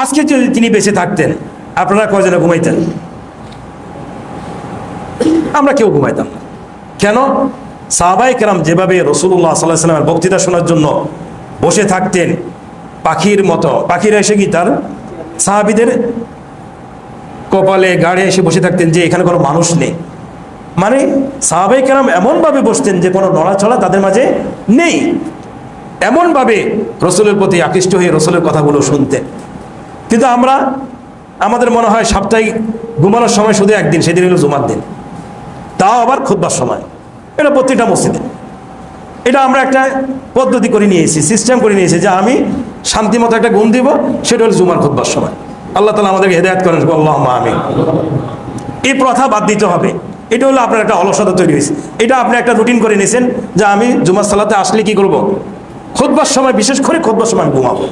Speaker 1: আজকে যদি তিনি বেঁচে থাকতেন, আপনারা কয়জনে ঘুমাইতেন? আমরা কেউ ঘুমাইতাম না। কেন? সাহাবায়ে কেরাম যেভাবে রাসূলুল্লাহ সাল্লাল্লাহু আলাইহি ওয়াসাল্লামের বক্তৃতা শোনার জন্য বসে থাকতেন পাখির মতো, পাখিরা এসে কি তার সাহাবীদের কপালে গাড়ে এসে বসে থাকতেন যে এখানে কোনো মানুষ নেই। মানে সাহাবায়ে কেরাম এমনভাবে বসতেন যে কোনো নড়াচড়া তাদের মাঝে নেই, এমনভাবে রসুলের প্রতি আকৃষ্ট হয়ে রসুলের কথাগুলো শুনতেন। কিন্তু আমরা আমাদের মনে হয় সাপ্তাহিক ঘুমানোর সময় শুধু একদিন, সেদিন হলো জুমার দিন, তাও আবার খুতবার সময়। এটা প্রত্যেকটা মসজিদে, এটা আমরা একটা পদ্ধতি করে নিয়েছি, সিস্টেম করে নিয়েছি যে আমি শান্তি মতো একটা ঘুম দিব, সেটা হলো জুমার খুতবার সময়। আল্লাহ তাআলা আমাদেরকে হেদায়েত করেন, আল্লাহুম্মা আমিন। এই প্রথা বাদ দিতে হবে। এটা হলো আপনার একটা অলসতা তৈরি হয়েছে। এটা আপনি একটা রুটিন করে নিয়েছেন যে আমি জুমার সালাতে আসলে কি করব, খুতবার সময়, বিশেষ করে খুতবার সময় আমি ঘুমাবো।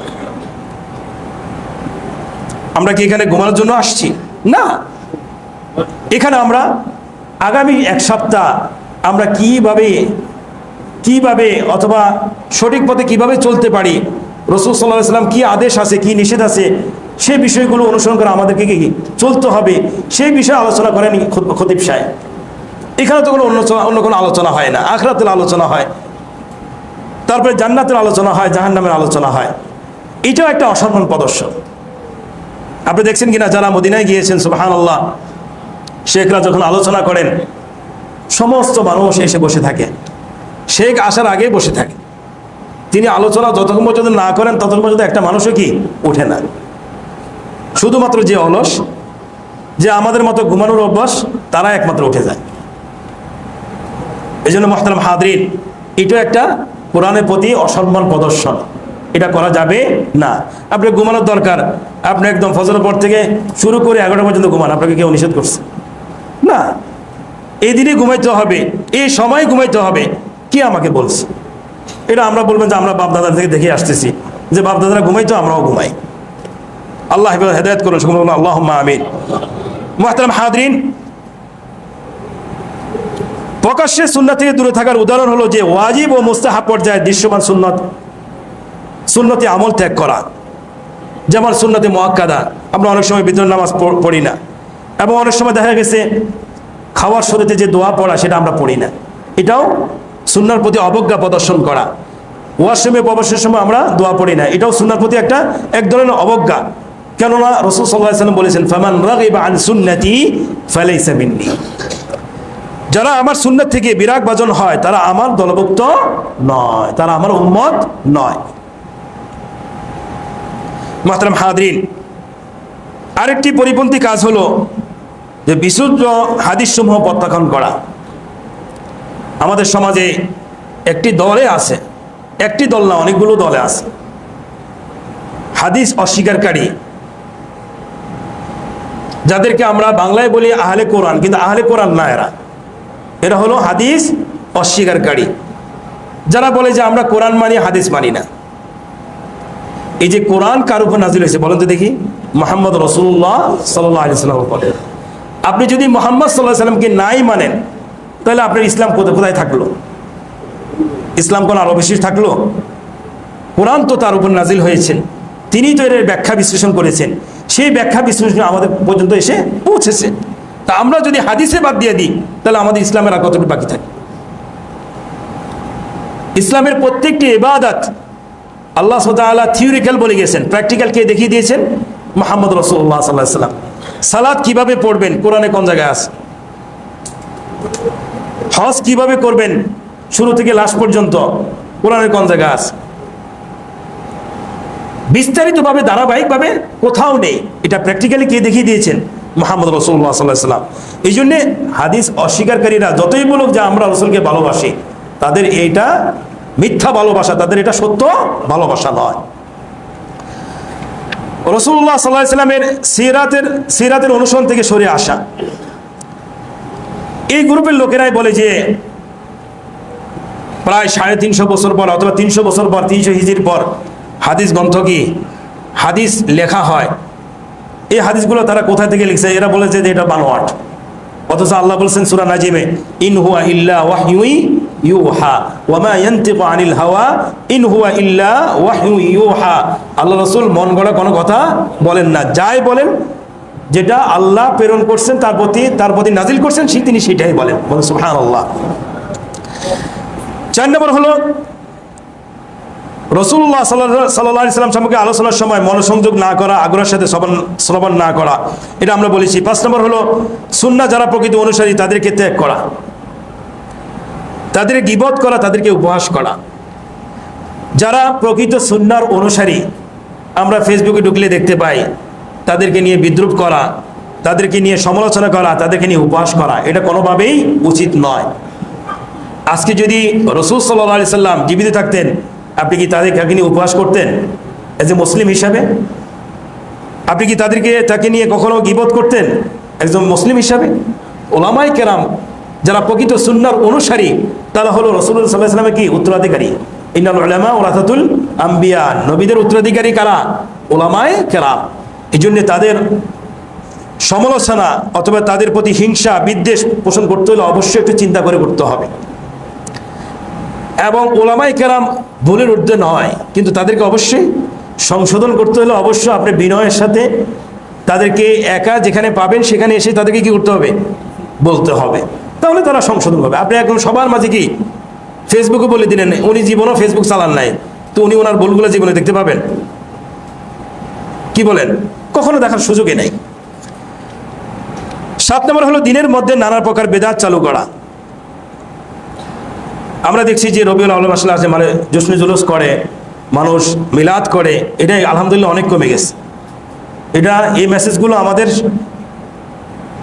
Speaker 1: আমরা কি এখানে ঘুমানোর জন্য আসছি? না, এখানে আমরা আগামী এক সপ্তাহ আমরা কিভাবে অথবা সঠিক পথে কিভাবে চলতে পারি, রাসূল সাল্লাল্লাহু আলাইহি ওয়াসাল্লাম কি আদেশ আছে, কি নিষেধ আছে, সেই বিষয়গুলো অনুসরণ করে আমাদেরকে কি চলতে হবে, সেই বিষয়ে আলোচনা করেন খতিব সাহেব। এখানে তো কোনো অন্য কোনো আলোচনা হয় না। আখিরাতের আলোচনা হয়, তারপরে জান্নাতের আলোচনা হয়, জাহান্নামের আলোচনা হয়। এটাও একটা অসম্মান প্রদর্শন। আপনি দেখছেন কিনা, যারা মদিনায় গিয়েছেন, সুবহানাল্লাহ, শেখরা যখন আলোচনা করেন সমস্ত মানুষ এসে বসে থাকে, শেখ আসার আগেই বসে থাকে। তিনি আলোচনা যতক্ষণ পর্যন্ত না করেন ততক্ষণ পর্যন্ত একটা মানুষও কি ওঠে না। শুধুমাত্র যে অলস, যে আমাদের মতো ঘুমানোর অভ্যাস, তারা একমাত্র উঠে যায়। এই জন্য মুহতারাম হাজরিন, এটা একটা কোরআনের প্রতি অসম্মান প্রদর্শন, এটা করা যাবে না। আপনি ঘুমানোর দরকার, আপনি একদম ফজরের পর থেকে শুরু করে 11টা পর্যন্ত ঘুমান, আপনাকে কেউ নিষেধ করছে না। এই দিনে ঘুমাইতে হবে, এই সময় ঘুমাইতে হবে, কি আমাকে বলছে? এটা আমরা বলবেন যে আমরা বাপদাদার থেকে দেখে আসতেছি যে বাপদাদারা ঘুমাইতো, আমরাও ঘুমাই। আল্লাহ হেদায়েত করুন, আল্লাহুম্মা আমিন। মুহতারাম হাজরিন, প্রকাশ্যে সুন্নাত থেকে দূরে থাকার উদাহরণ হলো যে ওয়াজিব ও মুস্তাহাব পর্যায়ে দৃশ্যমান সুন্নতি আমল ত্যাগ করা। যেমন সুন্নতে মুআক্কাদা, আমরা অনেক সময় বিতর নামাজ পড়ি না, এবং অনেক সময় দেখা গেছে খাওয়ার শুরুতে যে দোয়া পড়া সেটা আমরা পড়ি না। এটাও সুন্নাহর প্রতি অবজ্ঞা প্রদর্শন করা। ওয়াশরুমে প্রবেশের সময় আমরা দোয়া পড়ি না, এটাও সুন্নাহর প্রতি এক ধরনের অবজ্ঞা। কেননা রাসূল সাল্লাল্লাহু আলাইহি ওয়াসাল্লাম বলেছেন, ফামান রাগিবা আন সুন্নতি ফালাইসা মিন্নি। যারা আমার সুন্নাত থেকে বিরাগ ভাজন হয় তারা আমার দলভুক্ত নয়, তারা আমার উম্মত নয়। মুহতারাম হাজরিন, আরেকটি পরিপন্থী কাজ হলো যে বিশুদ্ধ হাদিসসমূহ প্রত্যাখ্যান করা। আমাদের সমাজে একটি দলে আছে, একটি দল না, অনেকগুলো দলে আছে হাদিস অস্বীকারী, যাদেরকে আমরা বাংলায় বলি আহলে কোরআন, কিন্তু আহলে কোরআন না, এরা হলো হাদিস অস্বীকারী, যারা বলে যে আমরা কোরআন মানি, হাদিস মানি না। এই যে কোরআন কার উপর নাজিল হয়েছে বলেন তো দেখি? মুহাম্মদ রাসূলুল্লাহ সাল্লাল্লাহু আলাইহি ওয়াসাল্লাম বলেন। আপনি যদি মুহাম্মদ সাল্লাল্লাহু আলাইহি ওয়াসাল্লামকে নাই মানেন, তাহলে আপনার ইসলাম কোথায় থাকলো? ইসলাম কোন আরো বেশি থাকলো? কোরআন তো তার উপর নাজিল হয়েছেন, তিনি তো এর ব্যাখ্যা বিশ্লেষণ করেছেন, সেই ব্যাখ্যা বিশ্লেষণ আমাদের পর্যন্ত এসে পৌঁছেছে। তা আমরা যদি হাদিসে বাদ দিয়ে দিই, তাহলে আমাদের ইসলামের আর কতটুকু বাকি থাকে? ইসলামের প্রত্যেকটি ইবাদত আল্লাহ সুবহানাহু ওয়া তাআলা থিওরিক্যাল বলে গেছেন, প্র্যাকটিক্যাল কে দেখিয়ে দিয়েছেন? মুহাম্মদ রাসূলুল্লাহ সাল্লাল্লাহু আলাইহি ওয়াসাল্লাম। সালাত কিভাবে পড়বেন কোরআনে কোন জায়গায় আছে? হজ কিভাবে করবেন শুরু থেকে লাস্ট পর্যন্ত কোরআনের কোন জায়গায় আছে? বিস্তারিতভাবে ধারাবাহিকভাবে কোথাও নেই। এটা প্র্যাকটিক্যালি কে দেখিয়ে দিয়েছেন? মুহাম্মদ রাসূলুল্লাহ সাল্লাল্লাহু আলাইহি ওয়াসাল্লাম। এই জন্যে হাদিস অস্বীকারীরা যতই বলুক যে আমরা রাসূলকে ভালোবাসি, তাদের এইটা মিথ্যা ভালোবাসা, তাদের এটা সত্য ভালোবাসা নয়। রাসূলুল্লাহ সাল্লাল্লাহু আলাইহি ওয়াসাল্লামের সিরাতের অনুসরণ থেকে সরে আসা, এই গ্রুপের লোকেরাই বলে যে প্রায় 350 বছর পর অথবা 300 বছর পর, 300 হিজরির পর হাদিস গ্রন্থ কি হাদিস লেখা হয়। এই হাদিসগুলো তারা কোথা থেকে লিখছে? এরা বলেছে যে এটা বানোয়াট। অথচ আল্লাহ বলেছেন সূরা নাজিমে, ইন হুয়া ইল্লা ওয়াহয়ুই ইউহা ওয়া মা ইয়ানতিকু আনিল হাওয়া ইন হুয়া ইল্লা ওয়াহয়ুই ইউহা। আল্লাহ রাসূল মন গড়া কোনো কথা বলেন না, যাই বলেন যেটা আল্লাহ প্রেরণ করছেন তার প্রতি নাজিল করছেন তিনি সেটাই বলেন। সুবহানাল্লাহ। 4 নম্বর হলো রাসূলুল্লাহ সাল্লাল্লাহু আলাইহি ওয়াসাল্লাম সম্পর্কে আলোচনার সময় মনোসংযোগ না করা, আগ্রহের সাথে শ্রবণ না করা, এটা আমরা বলেছি। 5 নম্বর হলো সুন্নাহ যারা প্রকৃত অনুসারী তাদেরকে ত্যাগ করা, তাদেরকে গীবত করা, তাদেরকে উপহাস করা। যারা প্রকৃত সুন্নাহর অনুসারী, আমরা ফেসবুকে ঢুকলে দেখতে পাই তাদেরকে নিয়ে বিদ্রুপ করা, তাদেরকে নিয়ে সমালোচনা করা, তাদেরকে নিয়ে উপহাস করা, এটা কোনোভাবেই উচিত নয়। আজকে যদি রাসূল সাল্লাল্লাহু আলাইহি সাল্লাম জীবিত থাকতেন, আপনি কি তাদেরকে নিয়ে উপহাস করতেন এজ এ মুসলিম হিসাবে? আপনি কি তাকে নিয়ে কখনো গীবত করতেন একজন মুসলিম হিসাবে? ওলামায়ে কেরাম যারা প্রকৃত সুন্নাহর অনুসারী, তারা হলো রাসূলুল্লাহ সাল্লাল্লাহু আলাইহি সাল্লামের কি উত্তরাধিকারী। ইন্নাল উলামা ওয়ারাসাতুল আম্বিয়া, নবীদের উত্তরাধিকারী কারা? ওলামায়ে কেরাম। এই জন্য তাদের সমালোচনা অথবা তাদের প্রতি হিংসা বিদ্বেষ পোষণ করতে হলে অবশ্যই একটু চিন্তা করে করতে হবে। এবং ওলামায়ে কেরাম ভুলের ঊর্ধ্বে নয়, কিন্তু তাদেরকে অবশ্যই সংশোধন করতে হলে অবশ্যই আপনি বিনয়ের সাথে তাদেরকে একা যেখানে পাবেন সেখানে এসে তাদেরকে কি করতে হবে? বলতে হবে, তাহলে তারা সংশোধন হবে। আপনি এখন সবার মাঝে কি ফেসবুকে বলে দিলেন, উনি জীবনও ফেসবুক চালান নাই, তো উনি ওনার ভুলগুলো জীবনে দেখতে পাবেন? কি বলেন? কখনো দেখার সুযোগই নেই। 7 নম্বর হলো দিনের মধ্যে নানা প্রকার বেদাত চালু করা। আমরা দেখছি যে রবিউল আউয়াল মাসে আছে, মানে জশ্ন জুলুস করে, মানুষ মিলাদ করে, এটাই আলহামদুলিল্লাহ অনেক কমে গেছে। এই মেসেজগুলো আমাদের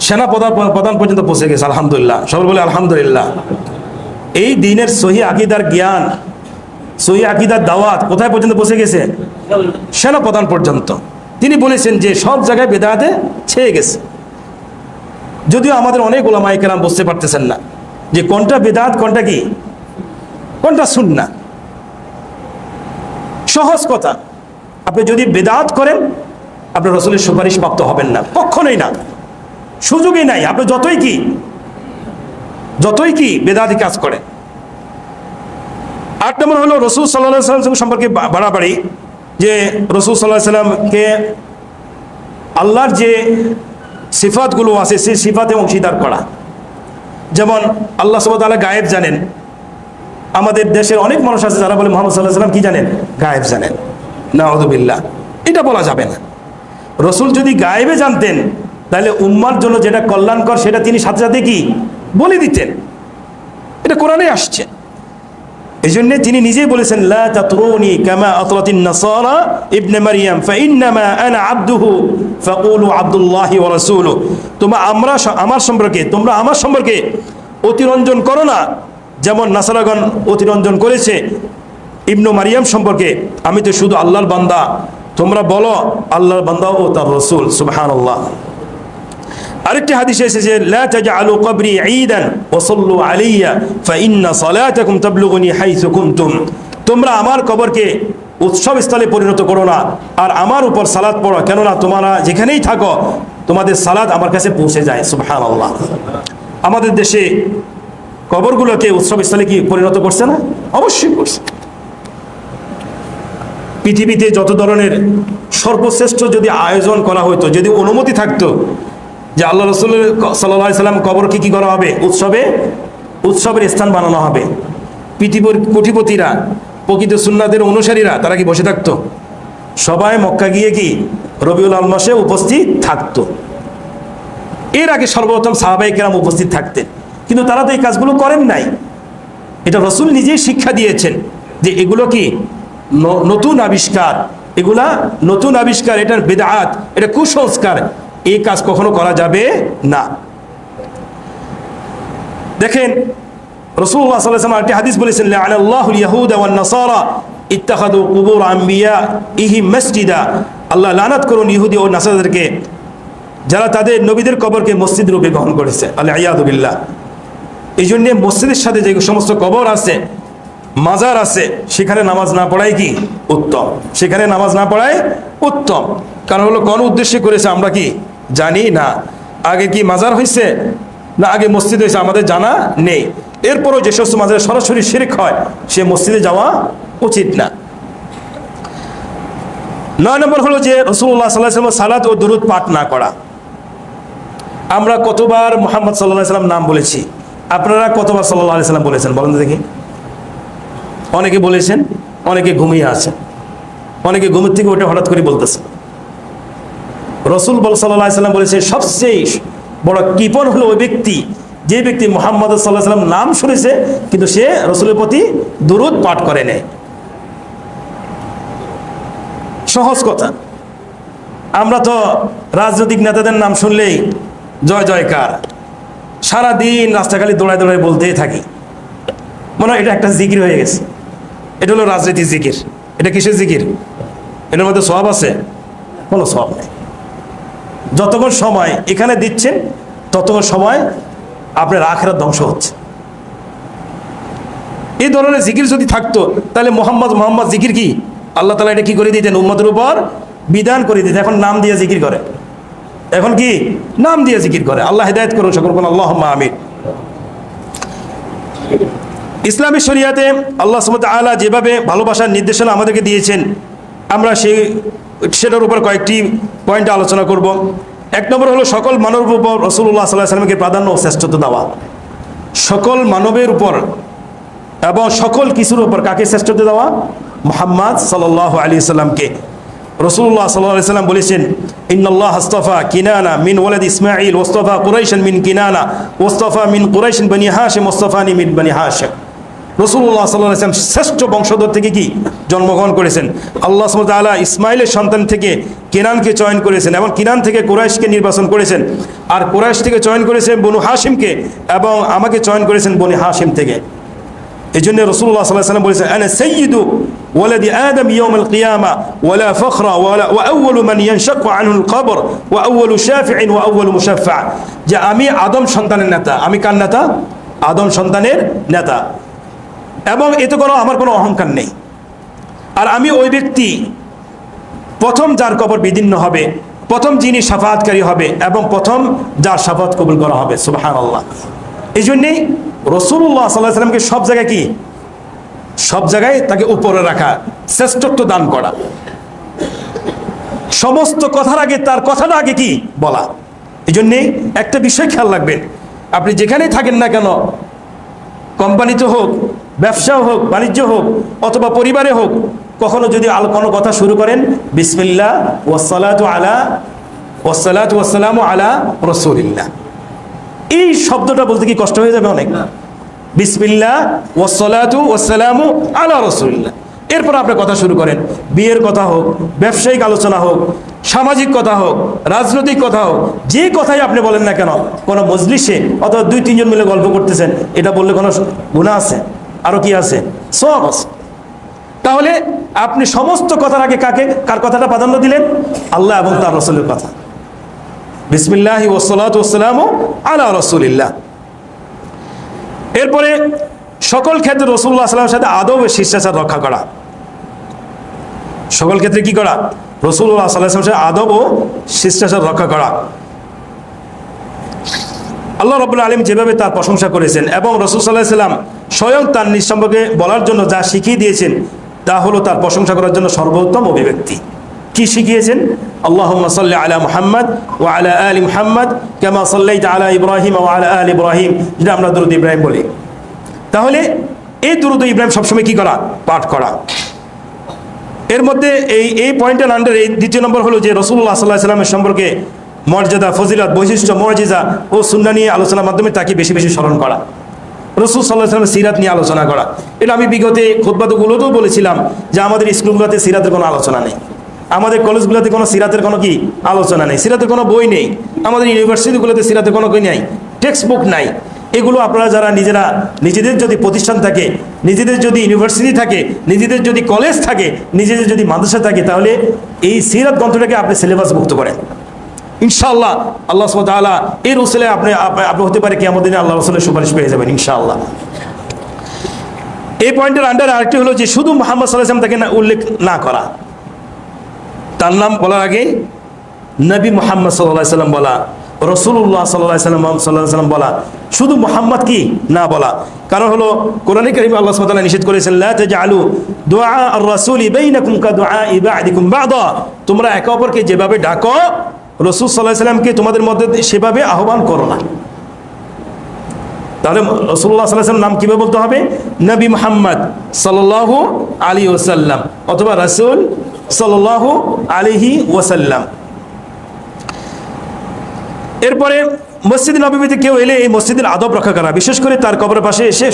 Speaker 1: সেনা প্রধান পর্যন্ত পৌঁছে গেছে, আলহামদুলিল্লাহ। সবাই বলে আলহামদুলিল্লাহ। এই দিনের সহি আকীদার জ্ঞান, সহি আকীদার দাওয়াত কোথায় পর্যন্ত পৌঁছে গেছে? সেনা প্রধান পর্যন্ত। তিনি বলেছেন যে সব জায়গায় বেদাতে ছেয়ে গেছে। যদিও আমাদের অনেক ওলামায়ে কেরাম বুঝতে পারতেছেন না যে কোনটা বেদাত, কোনটা কি, কোনটা সুন্নাহ। সহজ কথা, আপনি যদি বেদাত করেন আপনি রাসূলের সুপারিশ প্রাপ্ত হবেন না, কখনোই না, সুযোগই নাই। আপনি যতই কি বেদাতি কাজ করেন। 8 নম্বর হলো রাসূল সাল্লাল্লাহু আলাইহি ওয়াসাল্লাম সম্পর্কে বাড়াবাড়ি, যে রাসূল সাল্লাল্লাহু আলাইহি ওয়াসাল্লামকে আল্লাহর যে সিফাতগুলো আছে সেই সিফাতে অংশীদার করা। যেমন আল্লাহ সুবহানাহু ওয়া তাআলা গায়েব জানেন। আমাদের দেশের অনেক মানুষ আছে যারা বলে মুহাম্মদ সাল্লাল্লাহু আলাইহি ওয়াসাল্লাম কি জানেন? গায়েব জানেন। নাউযুবিল্লাহ, এটা বলা যাবে না। রাসূল যদি গায়েবে জানতেন তাহলে উম্মার জন্য যেটা কল্যাণকর সেটা তিনি সাথে সাথে কি বলে দিতেন। এটা কোরআনে আসছে। এই জন্য তিনি নিজেই বলেছেন, লা তাতরুনি কামা আতরাতিন নাসারা ইবনে মারইয়াম ফাইন্নামা আনা আবদুহু ফাকুলু আব্দুল্লাহি ওয়া রাসূলুহু। তোমরা আমার সম্পর্কে অতিরঞ্জন করো না, যেমন নাসারাগণ অতিরঞ্জন করেছে ইবনে মারইয়াম সম্পর্কে। আমি তো শুধু আল্লাহর বান্দা, তোমরা বলো আল্লাহর বান্দা ও তার রাসূল। সুবহানাল্লাহ। আরেকটি হাদিসে এসেছে, লা তাজআলু কবরি ঈদান ওয়া সাল্লু আলাইয়া ফাইন্না সালাতাকুম তাবলুগুনি হাইসু কুনতুম। তোমরা আমার কবরকে উৎসব স্থলে পরিণত করো না, আর আমার উপর সালাত পড়ো, কেননা তোমরা যেখানেই থাকো তোমাদের সালাত আমার কাছে পৌঁছে যায়। সুবহানাল্লাহ। আমাদের দেশে কবরগুলোকে উৎসব স্থলে কি পরিণত করছে না? অবশ্যই করছে। পৃথিবীতে যত ধরনের সর্বশ্রেষ্ঠ যদি আয়োজন করা হতো, যদি অনুমতি থাকতো যে আল্লাহ রাসূল সাল্লাল্লাহু আলাইহি সাল্লাম কবরকে কি করা হবে? উৎসবের স্থান বানানো হবে। পৃথিবীর কোটিপতিরা, প্রকৃত সুন্নাতের অনুসারীরা তারা কি বসে থাকতো? সবাই মক্কা গিয়ে কি রবিউল আউয়াল মাসে উপস্থিত থাকতো। এর আগে সর্বপ্রথম সাহাবায়ে কেরাম উপস্থিত থাকতেন, কিন্তু তারা তো এই কাজগুলো করেন নাই। এটা রাসূল নিজেই শিক্ষা দিয়েছেন যে এগুলো কি নতুন আবিষ্কার, এগুলা নতুন আবিষ্কার, এটার বিদআত, এটা কুসংস্কার, এই কাজ কখনো করা যাবে না। দেখেন রাসূলুল্লাহ সাল্লাল্লাহু আলাইহি ওয়াসাল্লাম একটি হাদিস বলেছেন, লা'নাল্লাহুল ইয়াহুদা ওয়ান নাসারা ইত্তাখাযু কুবুর আম্বিয়াইহিম মাসজিদা। আল্লাহ লানাত করুন ইহুদি ও নাসারাদেরকে, যারা তাদের নবীদের কবরকে মসজিদ রূপে গ্রহণ করেছে। আল-ইয়াযু বিল্লাহ। এই জন্য মসজিদের সাথে যে সমস্ত কবর আছে, মাজার আছে, সেখানে নামাজ না পড়াই কি উত্তম, সেখানে নামাজ না পড়াই উত্তম। কারণ হলো কোন উদ্দেশ্যে করেছে আমরা কি জানি না। আগে কি মাজার হয়েছে না আগে মসজিদ হয়েছে আমাদের জানা নেই। এরপরও যে সমস্ত মাজারে সরাসরি শিরক হয় সে মসজিদে যাওয়া উচিত না। 9 নম্বর হলো যে রাসূলুল্লাহ সাল্লাল্লাহু আলাইহি ওয়াসাল্লাম সালাত ও দুরূদ পাঠ না করা। আমরা কতবার মুহাম্মদ সাল্লাল্লাহু আলাইহি ওয়াসাল্লাম নাম বলেছি, আপনারা কতবার সাল্লাল্লাহু আলাইহি ওয়াসাল্লাম বলেছেন বলেন দেখি? অনেকে বলেছেন, অনেকে ঘুমিয়ে আছেন, অনেকে ঘুমের থেকে উঠে হঠাৎ করে বলতেছে। রাসূল সাল্লাল্লাহু আলাইহি ওয়াসাল্লাম বলেছে সবচেয়ে বড় কৃপণ হলো ওই ব্যক্তি যে ব্যক্তি মুহাম্মদ সাল্লাল্লাহু আলাইহি ওয়াসাল্লাম নাম শুনেছে কিন্তু সে রাসূলের প্রতি দুরূদ পাঠ করে নেয়। সহজ কথা, আমরা তো রাজনৈতিক নেতাদের নাম শুনলেই জয় জয়কার, সারাদিন রাস্তাখালি দৌড়ায় দৌড়ায় বলতেই থাকি, মনে হয় এটা একটা জিকির হয়ে গেছে। এটা হলো রাজনীতির জিকির। এটা কিসের জিকির? এটার মধ্যে সওয়াব আছে? কোনো সওয়াব নেই। যতক্ষণ সময় এখানে দিচ্ছেন ততক্ষণ সময় আপনার আখিরাত ধ্বংস হচ্ছে। এই ধরনের জিকির যদি থাকতো তাহলে মোহাম্মদ জিকির কি আল্লাহ তাআলা এটা কি করে দিতেন? উম্মতের উপর বিধান করে দিতেন। এখন নাম দিয়ে জিকির করে, এখন কি নাম দিয়ে জিকির করে। আল্লাহ হেদায়েত করুন, সকল কোন আল্লাহুম্মা আমিন। ইসলামী শরিয়াতে আল্লাহ সুবহানাহু ওয়া তাআলা যেভাবে ভালোবাসার নির্দেশনা আমাদেরকে দিয়েছেন, আমরা সেটার উপর কয়েকটি পয়েন্ট আলোচনা করব। এক নম্বর হলো সকল মানবের উপর রাসূলুল্লাহ সাল্লাল্লাহু আলাইহি ওয়াসাল্লামকে প্রাধান্য ও শ্রেষ্ঠত্ব দেওয়া। সকল মানবের উপর এবং সকল কিছুর উপর কাকে শ্রেষ্ঠত্ব দেওয়া? মুহাম্মদ সাল্লাল্লাহু আলাইহি ওয়াসাল্লামকে। রাসূলুল্লাহ সাল্লাল্লাহু আলাইহি ওয়াসাল্লাম বলেছেন, ইন্নাল্লাহ আস্তাফা কিনানা মিন ওয়ালাদ ইসমাঈল ওয়াস্তাফা কুরাইশান মিন কিনানা ওয়াস্তাফা মিন কুরাইশিন বনি হাশিম ওয়াস্তাফানি মিন বনি হাশিম। রাসূলুল্লাহ সাল্লাল্লাহু আলাইহি ওয়াসাল্লাম শ্রেষ্ঠ বংশধর থেকে কি জন্মগ্রহণ করেছেন। আল্লাহ সুবহানাহু ওয়া তাআলা ইসমাইলের সন্তান থেকে কেনানকে চয়ন করেছেন এবং কিনান থেকে কুরাইশকে নির্বাচন করেছেন, আর কুরাইশ থেকে চয়ন করেছেন বনু হাশিমকে এবং আমাকে চয়ন করেছেন বনি হাশিম থেকে। এই জন্য রাসূলুল্লাহ সাল্লাল্লাহু আলাইহি ওয়াসাল্লাম বলেছেন, আনা সাইয়্যিদু ওয়ালাদি আদম ইয়াউমাল কিয়ামা ওয়ালা ফখরা ওয়া আউয়ালু মান ইয়ানশাক্কু আনহুল কবর ওয়া আউয়ালু শাফি'in ওয়া আউয়ালু মুশাফফা। যে আমি আদম সন্তানের নেতা। আমি কার নেতা? আদম সন্তানের নেতা, এবং এতে কোনো আমার কোনো অহংকার নেই। আর আমি ওই ব্যক্তি প্রথম যার কবর বিদীর্ণ হবে, প্রথম যিনি শাফাআতকারী হবে এবং প্রথম যার শাফাআত কবুল করা হবে। সুবহানাল্লাহ। এই জন্যেই রাসূলুল্লাহ সাল্লাল্লাহু আলাইহি ওয়াসাল্লামকে সব জায়গায় কি, সব জায়গায় তাকে উপরে রাখা, শ্রেষ্ঠত্ব দান করা। সমস্ত কথার আগে তার কথাটা আগে কি বলা। এই জন্যেই একটা বিষয় খেয়াল রাখবেন, আপনি যেখানেই থাকেন না কেন, কোম্পানিতে হোক, ব্যবসা হোক, বাণিজ্য হোক, অথবা পরিবারে হোক, কখনো যদি কোনো কথা শুরু করেন, বিসমিল্লাহ ওয়াসসালাতু ওয়াসসালামু আলা রাসূলিল্লাহ, এই শব্দটা বলতে কি কষ্ট হয়ে যাবে অনেক? বিসমিল্লাহ ওয়াসসালাতু ওয়াসসালামু আলা রাসূলিল্লাহ। এরপর আপনি কথা শুরু করেন, বিয়ের কথা হোক, ব্যবসায়িক আলোচনা হোক, সামাজিক কথা হোক, রাজনৈতিক কথা হোক, যে কথাই আপনি বলেন না কেন, কোনো মজলিসে অথবা 2-3 জন মিলে গল্প করতেছেন, এটা বললে কোনো গুনাহ আছে? আরো কি আছে? সওয়াব আছে। তাহলে আপনি সমস্ত কথার আগে কার কথাটা প্রাধান্য দিলেন? আল্লাহ এবং তার রাসূলের কথা। বিসমিল্লাহি ওয়াসসালাতু ওয়াসসালামু আলা রাসূলিল্লাহ। এরপরে সকল ক্ষেত্রে রাসূলুল্লাহ সাল্লাল্লাহু আলাইহি ওয়াসাল্লামের সাথে আদব ও শিষ্টাচার রক্ষা করা। সকল ক্ষেত্রে কি করা? রাসূলুল্লাহ সাল্লাল্লাহু আলাইহি ওয়াসাল্লামের সাথে আদব ও শিষ্টাচার রক্ষা করা। আল্লাহ রাব্বুল আলামিন যেভাবে তার প্রশংসা করেছেন এবং রাসূল সাল্লাল্লাহু আলাইহি ওয়াসাল্লাম স্বয়ং তার নিজ সম্পর্কে বলার জন্য যা শিখিয়ে দিয়েছেন, তা হলো তার প্রশংসা করার জন্য সর্বোত্তম অভিব্যক্তি। কি শিখিয়েছেন? আল্লাহুম্মা সাল্লি আলা মুহাম্মদ ওয়া আলা আলি মুহাম্মদ কামা সাল্লাইতা আলা ইব্রাহিম ওয়া আলা আলি ইব্রাহিম, যেটা আমরা দুরূদ ইব্রাহিম বলি। তাহলে এই দুরূদ ইব্রাহিম সবসময় কি করা? পাঠ করা। এর মধ্যে এই পয়েন্টের আন্ডার এই দ্বিতীয় নম্বর হলো যে রাসূলুল্লাহ সাল্লাল্লাহু আলাইহি ওয়াসাল্লামের সম্পর্কে মর্যাদা, ফজিলত, বৈশিষ্ট্য, মুজিজা ও সুন্নাহ নিয়ে আলোচনার মাধ্যমে তাকে বেশি বেশি স্মরণ করা। রাসূল সাল্লাল্লাহু আলাইহি ওয়াসাল্লামের সিরাত নিয়ে আলোচনা করা। এটা আমি বিগত খুতবাগুলোতেও বলেছিলাম যে আমাদের স্কুলগুলোতে সিরাতের কোনো আলোচনা নেই, আমাদের কলেজগুলোতে কোনো সিরাতের কোনো কি আলোচনা নেই, সিরাতের কোনো বই নেই, আমাদের ইউনিভার্সিটিগুলোতে সিরাতের কোনো বই নেই, টেক্সট বুক নাই। এগুলো আপনারা যারা নিজেদের যদি প্রতিষ্ঠান থাকে, নিজেদের যদি ইউনিভার্সিটি থাকে, নিজেদের যদি কলেজ থাকে, নিজেদের যদি মাদ্রাসা থাকে, তাহলে এই সিরাত গ্রন্থটাকে আপনি সিলেবাসভুক্ত করেন। ইনশাআল্লাহ আল্লাহ সুবহানাহু ওয়া তাআলা এর উসিলায় আপনি হতে পারে কিয়ামত দিনে আল্লাহ রাসূলের সুপারিশ পেয়ে যাবেন ইনশাআল্লাহ। এই পয়েন্টের আন্ডারে আরেকটি হলো যে শুধু মুহাম্মদ সাল্লাল্লাহু আলাইহি ওয়াসাল্লাম তাকে উল্লেখ না করা, তার নাম বলার আগে নবী মুহাম্মদ সাল্লাল্লাহু আলাইহি ওয়াসাল্লাম বলা, রাসূলুল্লাহ সাল্লাল্লাহু আলাইহি ওয়াসাল্লাম বলা, শুধু মুহাম্মদ কি না বলা। কারণ হলো কোরআনে কারীমে আল্লাহ সুবহানাহু ওয়া তাআলা নিষেধ করেছেন, লা তাজআলু দুআ আর-রাসূলি বাইনাকুম কাদুআই বা'দিকুম বা'দা, তোমরা একে অপরকে যেভাবে ডাকো রাসূল সাল্লাল্লাহু আলাইহি ওয়াসাল্লামকে তোমাদের মধ্যে সেভাবে আহ্বান করো না। তাহলে রাসূলুল্লাহ সাল্লাল্লাহু আলাইহি ওয়াসাল্লাম নাম কিভাবে বলতে হবে? নবী মুহাম্মদ সাল্লাল্লাহু আলাইহি ওয়াসাল্লাম অথবা রাসূল সাল্লাল্লাহু আলাইহি ওয়াসাল্লাম। এরপরে মসজিদ নববীতে কেউ এলে এই মসজিদের আদব রক্ষা করা, বিশেষ করে তার কবরের পাশে এসে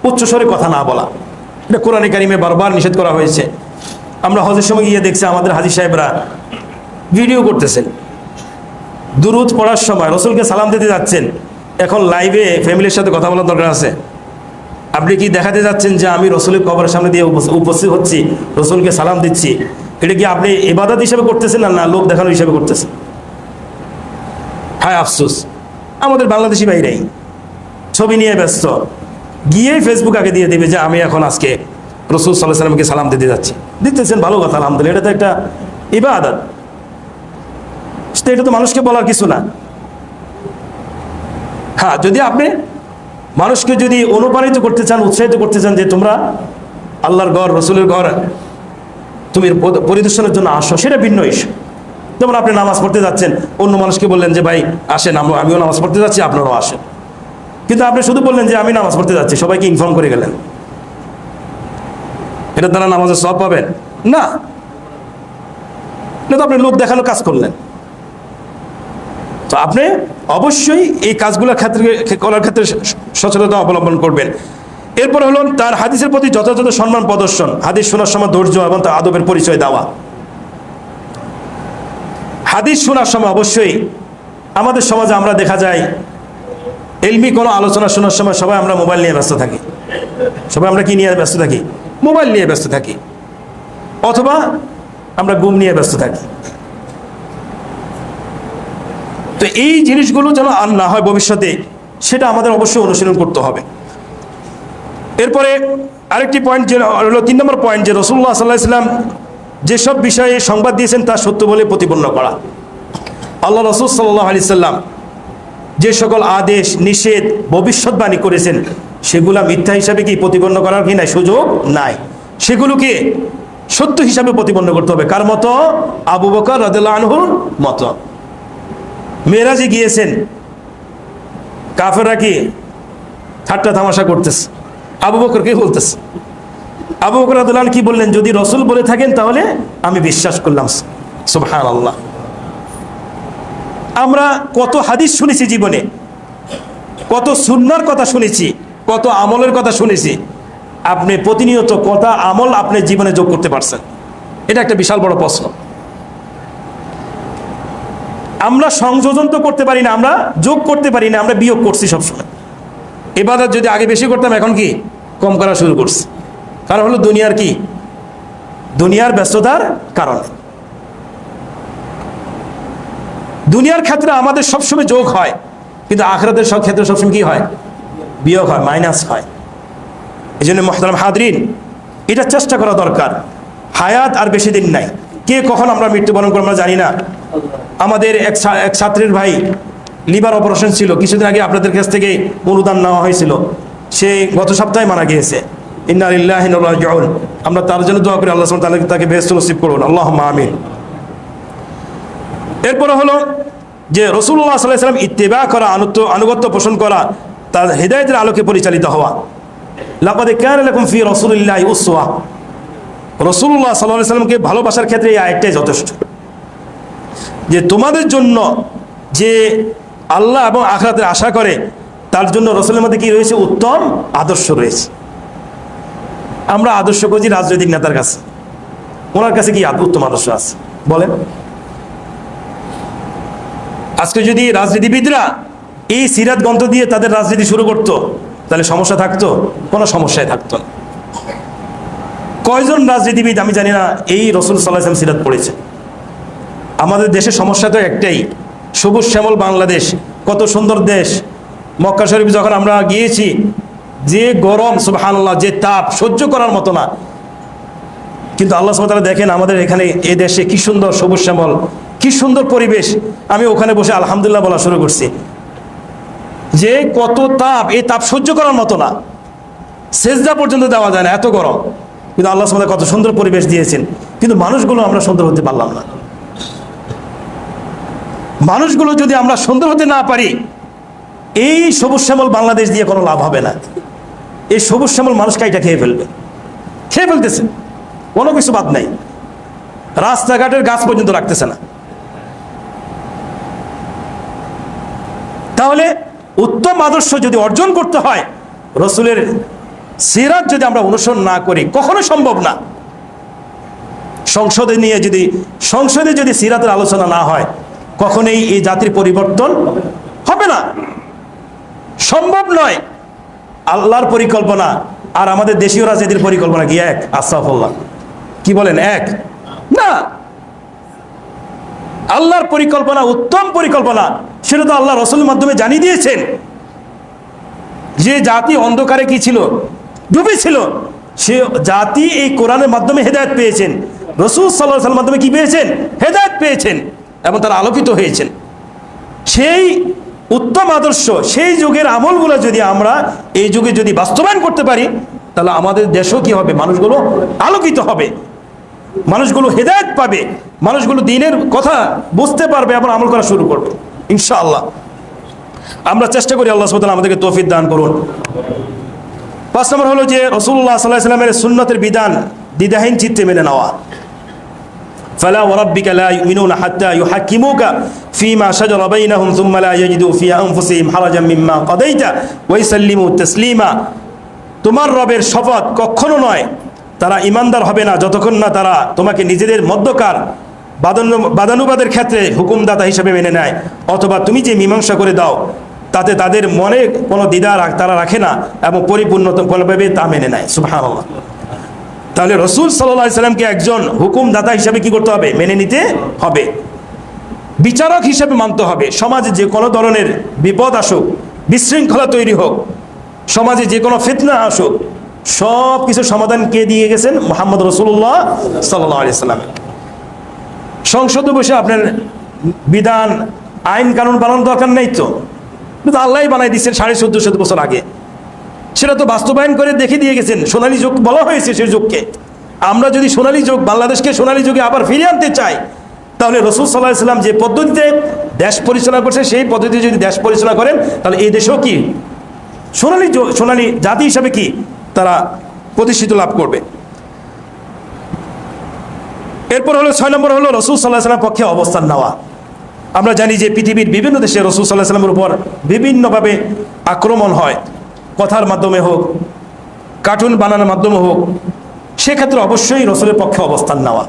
Speaker 1: উচ্চ স্বরে কথা না বলা। এটা কোরআনে কারিমে বারবার নিষেধ করা হয়েছে। আমরা হজের সময় গিয়ে দেখছি আমাদের হাজী সাহেবরা ভিডিও করতেছেন, দুরূদ পড়ার সময় রসুলকে সালাম দিতে যাচ্ছেন, এখন লাইভে ফ্যামিলির সাথে কথা বলার দরকার আছে? আপনি কি দেখাতে যাচ্ছেন যে আমি রসুলের কবরের সামনে দিয়ে উপস্থিত হচ্ছি, রসুলকে সালাম দিচ্ছি? এটা কি আপনি ইবাদত হিসেবে করতেছেন না লোক দেখানো হিসেবে করতেছেন? হায় আফসোস, আমাদের বাংলাদেশি ভাইরাই ছবি নিয়ে ব্যস্ত, গিয়ে ফেসবুক আগে দিয়ে দেবে যে আমি এখন আজকে রসুল সাল্লাল্লাহু আলাইহি সাল্লামকে সালাম দিতে যাচ্ছি। দিতেছেন, ভালো কথা, আলহামদুলিল্লাহ, এটা তো একটা ইবাদত। এটা তো মানুষকে বলার কিছু না। হ্যাঁ, যদি আপনি মানুষকে যদি অনুপ্রাণিত করতে চান, উৎসাহিত করতে চান যে তোমরা আল্লাহর ঘর, রসুলের ঘর তুমি পরিদর্শনের জন্য আসো, সেটা ভিন্ন ইস্যু। যেমন আপনি নামাজ পড়তে যাচ্ছেন, অন্য মানুষকে বললেন যে ভাই আসেন, আমিও নামাজ পড়তে যাচ্ছি, আপনারাও আসেন। কিন্তু আপনি শুধু বললেন যে আমি নামাজ পড়তে যাচ্ছি, সবাইকে ইনফর্ম করে গেলেন, এটা দ্বারা নামাজের সওয়াব পাবেন না। এটা তো আপনি লোক দেখানো কাজ করলেন। তো আপনি অবশ্যই এই কাজগুলোর করার ক্ষেত্রে সচেতনতা অবলম্বন করবেন। এরপর হলো তার হাদিসের প্রতি যথাযথ সম্মান প্রদর্শন, হাদিস শোনার সময় ধৈর্য এবং তার আদবের পরিচয় দেওয়া। হাদিস শোনার সময় অবশ্যই আমাদের সমাজে আমরা দেখা যায় এলমি কোনো আলোচনা শোনার সময় সবাই আমরা মোবাইল নিয়ে ব্যস্ত থাকি। সবাই আমরা কি নিয়ে ব্যস্ত থাকি? মোবাইল নিয়ে ব্যস্ত থাকি, অথবা আমরা ঘুম নিয়ে ব্যস্ত থাকি। তো এই জিনিসগুলো যেন আর না হয় ভবিষ্যতে, সেটা আমাদের অবশ্যই অনুশীলন করতে হবে। এরপরে আরেকটি পয়েন্ট যে হলো 3 নম্বর পয়েন্ট, যে রাসূলুল্লাহ সাল্লাল্লাহু আলাইহি ওয়াসাল্লাম যেসব বিষয়ে সংবাদ দিয়েছেন তা সত্য বলে প্রতিপন্ন করা। আল্লাহ রাসূল সাল্লাল্লাহু আলাইহি ওয়াসাল্লাম যে সকল আদেশ নিষেধ ভবিষ্যৎবাণী করেছেন সেগুলা মিথ্যা হিসাবে কি প্রতিপন্ন করার কি নাই? সুযোগ নাই। সেগুলোকে সত্য হিসাবে প্রতিপন্ন করতে হবে। কার মতো? আবু বকর রাদিয়াল্লাহু আনহুর মতো। মেরাজে গিয়েছেন, কাফেররা কি ঠাট্টা তামাশা করতেছে, আবু বকরকে বলতেছে। আবু বকর রাদিয়াল্লাহু আনহু কি বললেন? যদি রসুল বলে থাকেন তাহলে আমি বিশ্বাস করলাম। সুবহানাল্লাহ। আমরা কত হাদিস শুনেছি জীবনে, কত সুন্নাহর কথা শুনেছি, কত আমলের কথা শুনেছি। আপনি প্রতিনিয়ত কত আমল আপনি জীবনে যোগ করতে পারছেন? এটা একটা বিশাল বড় প্রশ্ন। আমরা সংযোজন তো করতে পারি না, আমরা যোগ করতে পারি না, আমরা বিয়োগ করছি সবসময়। ইবাদত যদি আগে বেশি করতাম, এখন কি কম করা শুরু করছি। কারণ হলো দুনিয়ার কি, দুনিয়ার ব্যস্ততার কারণে। দুনিয়ার ক্ষেত্রে আমাদের সবসময় যোগ হয়, কিন্তু আখিরাতের সব ক্ষেত্রে সবসময় কি হয়? বিয়োগ হয়, মাইনাস হয়। এই জন্য মুহতারাম হাজরিন, এটা চেষ্টা করা দরকার। হায়াত আর বেশি দিন নাই, কে কখন আমরা মৃত্যুবরণ করবো আমরা জানি না। আমাদের এক ছাত্রের ভাই লিভার অপারেশন ছিল, কিছুদিন আগে আপনাদের কাছ থেকে অনুদান নেওয়া হয়েছিল, সে গত সপ্তাহে মারা গিয়েছে। ইন্না লিল্লাহি ওয়া ইন্না ইলাইহি রাজিউন। আমরা তার জন্য দোয়া করি, আল্লাহ সুবহানাহু ওয়া তাআলা তাকে বেহেশত নসিব করুন, আল্লাহুম্মা আমিন। এরপরে হলো যে রাসূলুল্লাহ সাল্লাল্লাহু আলাইহি ওয়াসাল্লাম ইত্তিবা করা, আনুগত্য পোষণ করা, তার হিদায়াতের আলোকে পরিচালিত হওয়া। লাকাদ কানা লাকুম ফি রাসূলিল্লাহি উসওয়া। রাসূলুল্লাহ সাল্লাল্লাহু আলাইহি ওয়াসাল্লামকে ভালোবাসার ক্ষেত্রে এই আয়াতটাই যথেষ্ট, যে তোমাদের জন্য যে আল্লাহ এবং আখিরাতের আশা করে তার জন্য রাসূলের মধ্যে কি রয়েছে? উত্তম আদর্শ রয়েছে। আমরা আদর্শ খুঁজি রাজনৈতিক নেতার কাছে, ওনার কাছে কি উত্তম আদর্শ আছে বলেন? আজকে যদি রাজনীতিবিদরা এই সিরাত গ্রন্থ দিয়ে তাদের রাজনীতি শুরু করতো, তাহলে সমস্যা থাকতো? কোনো সমস্যায় থাকতো না। কয়জন রাজনীতিবিদ আমি জানি না এই রাসূল সাল্লাল্লাহু আলাইহি ওয়াসাল্লাম সিরাত পড়েছে? আমাদের দেশের সমস্যা তো একটাই, সবুজ শ্যামল বাংলাদেশ, কত সুন্দর দেশ। মক্কা শরীফ যখন আমরা গিয়েছি, যে গরম, সুবহানাল্লাহ, যে তাপ সহ্য করার মতো না। কিন্তু আল্লাহ সুবহানাহু ওয়া তাআলা দেখেন আমাদের এখানে এই দেশে কি সুন্দর সবুজ শ্যামল, কি সুন্দর পরিবেশ। আমি ওখানে বসে আলহামদুলিল্লাহ বলা শুরু করছি, যে কত তাপ, এই তাপ সহ্য করার মতো না, সেজদা পর্যন্ত দেওয়া যায় না, এত গরম। কিন্তু আল্লাহ সুবহানাহু ওয়া তাআলা কত সুন্দর পরিবেশ দিয়েছেন, কিন্তু মানুষগুলো আমরা সুন্দর হতে পারলাম না। মানুষগুলো যদি আমরা সুন্দর হতে না পারি, এই সবুজ শ্যামল বাংলাদেশ দিয়ে কোনো লাভ হবে না। এই সবুজ শ্যামল মানুষ কাইটা খেয়ে ফেলবে, খেয়ে ফেলতেছে, কোনো কিছু বাদ নাই। রাস্তাঘাটের গাছ পর্যন্ত রাখতেছে না। তাহলে উত্তম আদর্শ যদি অর্জন করতে হয়, রসুলের সিরাত যদি আমরা অনুসরণ না করি, কখনো সম্ভব না। সংসদে যদি সিরাতের আলোচনা না হয়, কখনোই এই জাতির পরিবর্তন হবে না, সম্ভব নয়। আল্লাহর পরিকল্পনা আর আমাদের দেশীয় রাজনীতির পরিকল্পনা কি এক? আস্তাগফিরুল্লাহ, কি বলেন, এক না। আল্লাহর পরিকল্পনা উত্তম পরিকল্পনা, সেটা তো আল্লাহ রাসূলের মাধ্যমে জানিয়ে দিয়েছেন। যে জাতি অন্ধকারে কি ছিল, ডুবে ছিল, সে জাতি এই কোরআনের মাধ্যমে হেদায়েত পেয়েছেন। রাসূল সাল্লাল্লাহু আলাইহি ওয়াসাল্লামের মাধ্যমে কি পেয়েছেন? হেদায়েত পেয়েছেন এবং তারা আলোকিত হয়েছেন। সেই উত্তম আদর্শ, সেই যুগের আমলগুলো যদি আমরা এই যুগে যদি বাস্তবায়ন করতে পারি, তাহলে আমাদের দেশও কি হবে, মানুষগুলো আলোকিত হবে, মানুষগুলো হেদায়েত পাবে, মানুষগুলো দ্বীনের কথা বুঝতে পারবে এবং আমল করা শুরু করবে ইনশাআল্লাহ। আমরা চেষ্টা করি, আল্লাহ সুবহানাহু ওয়া তাআলা আমাদেরকে তৌফিক দান করুন। 5 নম্বর হলো যে রাসূলুল্লাহ সাল্লাল্লাহু আলাইহি ওয়াসাল্লামের সুন্নতের বিধান দ্বিধাহীন চিত্তে মেনে নেওয়া। ফালা ওয়া রাব্বিকা লা ইউমিনুনা হাত্তা ইউহাক্কিমুকা ফীমা শাজারা বাইনাহুম সুম্মা লা ইয়াজিদু ফি আনফুসিহিম হারাজাম মিম্মা কাদাইতা ওয়া ইউসাল্লিমু তাসলিমা। তোমার রবের শপথ, কখনো নয় তারা ঈমানদার হবে না যতক্ষণ না তারা তোমাকে নিজেদের মধ্যকার বাদানুবাদের ক্ষেত্রে হুকুমদাতা হিসেবে মেনে নেয়, অথবা তুমি যে মীমাংসা করে দাও তাতে তাদের মনে কোনো দ্বিধা তারা রাখে না এবং পরিপূর্ণভাবে তা মেনে নেয়। সুবহানাল্লাহ। তাহলে রাসূল সাল্লাল্লাহু আলাইহি সাল্লামকে একজন হুকুমদাতা হিসেবে কি করতে হবে? মেনে নিতে হবে, বিচারক হিসেবে মানতে হবে। সমাজে যে কোনো ধরনের বিপদ আসুক, বিশৃঙ্খলা তৈরি হোক, সমাজে যে কোনো ফিতনা আসুক, সব কিছু সমাধান কে দিয়ে গেছেন? মুহাম্মদ রাসূলুল্লাহ সাল্লাল্লাহু আলাইহি সাল্লাম। সংসদে বসে আপনার বিধান আইন কানুন বানানোর দরকার নেই, তো আল্লাহই বানাই দিচ্ছেন 1450 বছর আগে, সেটা তো বাস্তবায়ন করে দেখে দিয়ে গেছেন। সোনালী যুগ বলা হয়েছে সেই যুগকে। আমরা যদি সোনালী যুগ, বাংলাদেশকে সোনালী যুগে আবার ফিরিয়ে আনতে চাই, তাহলে রাসূল সাল্লাল্লাহু আলাইহি সাল্লাম যে পদ্ধতিতে দেশ পরিচালনা করছে, সেই পদ্ধতিতে যদি দেশ পরিচালনা করেন, তাহলে এই দেশেও কি সোনালী জাতি হিসাবে কি তারা প্রতিষ্ঠিত লাভ করবে। এরপর হলো 6 নম্বর হলো রাসূল সাল্লাল্লাহু আলাইহি ওয়াসাল্লামের পক্ষে অবস্থান নেওয়া। আমরা জানি যে পৃথিবীর বিভিন্ন দেশে রাসূল সাল্লাল্লাহু আলাইহি ওয়াসাল্লামের উপর বিভিন্নভাবে আক্রমণ হয়, কথার মাধ্যমে হোক, কার্টুন বানানোর মাধ্যমে হোক। সেক্ষেত্রে অবশ্যই রাসূলের পক্ষে অবস্থান নেওয়া,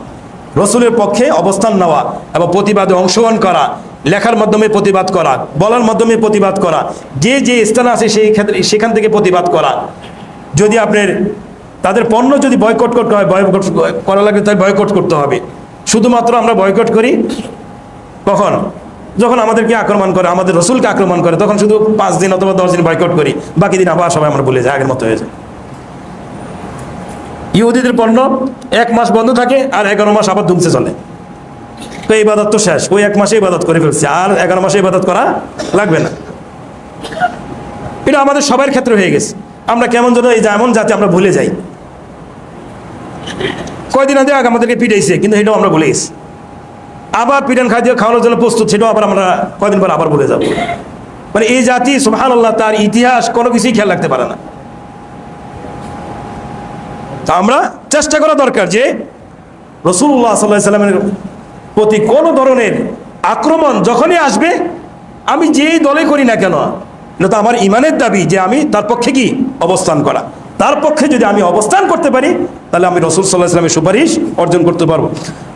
Speaker 1: রাসূলের পক্ষে অবস্থান নেওয়া এবং প্রতিবাদে অংশগ্রহণ করা, লেখার মাধ্যমে প্রতিবাদ করা, বলার মাধ্যমে প্রতিবাদ করা, যে যে স্থানে আছে সেই ক্ষেত্রে সেখান থেকে প্রতিবাদ করা। যদি আপনার তাদের পণ্য যদি বয়কট করতে হয়, বয়কট করা লাগে, তাই বয়কট করতে হবে। শুধুমাত্র আমরা বয়কট করি কখন? যখন আমাদেরকে আক্রমণ করে, আমাদের রাসূলকে আক্রমণ করে, তখন শুধু 5 দিন অথবা 10 দিন বয়কট করি, বাকি দিন আবার সবাই আমরা ভুলে যাই, আগের মতো হয়ে যায়। ইহুদিদের পণ্য 1 মাস বন্ধ থাকে আর 11 মাস আবার ধুমছে চলে, তো ইবাদত তো শেষ, ওই 1 মাসে ইবাদত করে ফেলছে, আর 11 মাসে ইবাদত করা লাগবে না। এটা আমাদের সবার ক্ষেত্রে হয়ে গেছে। আমরা কেমন যেন এই এমন জাতি, আমরা ভুলে যাই। কয়দিন আগে আমাদেরকে পিটাইছে, কিন্তু এটাও আমরা ভুলে গেছি। আবার পিটান খাওয়ানোর জন্য প্রস্তুত, সেটাও আবার আমরা কয়দিন পর আবার ভুলে যাব। মানে এই জাতি সুবহানাল্লাহ, তার ইতিহাস কোনো কিছুই খেয়াল রাখতে পারে না। তা আমরা চেষ্টা করা দরকার যে রাসূলুল্লাহ সাল্লাল্লাহু আলাইহি ওয়াসাল্লামের প্রতি কোনো ধরনের আক্রমণ যখনই আসবে, আমি যেই দলে করি না কেন, এটা তো আমার ইমানের দাবি যে আমি তার পক্ষে কি অবস্থান করা। তার পক্ষে যদি আমি অবস্থান করতে পারি, তাহলে আমি রাসূল সাল্লাল্লাহু আলাইহি ওয়াসাল্লামের সুপারিশ অর্জন করতে পারবো।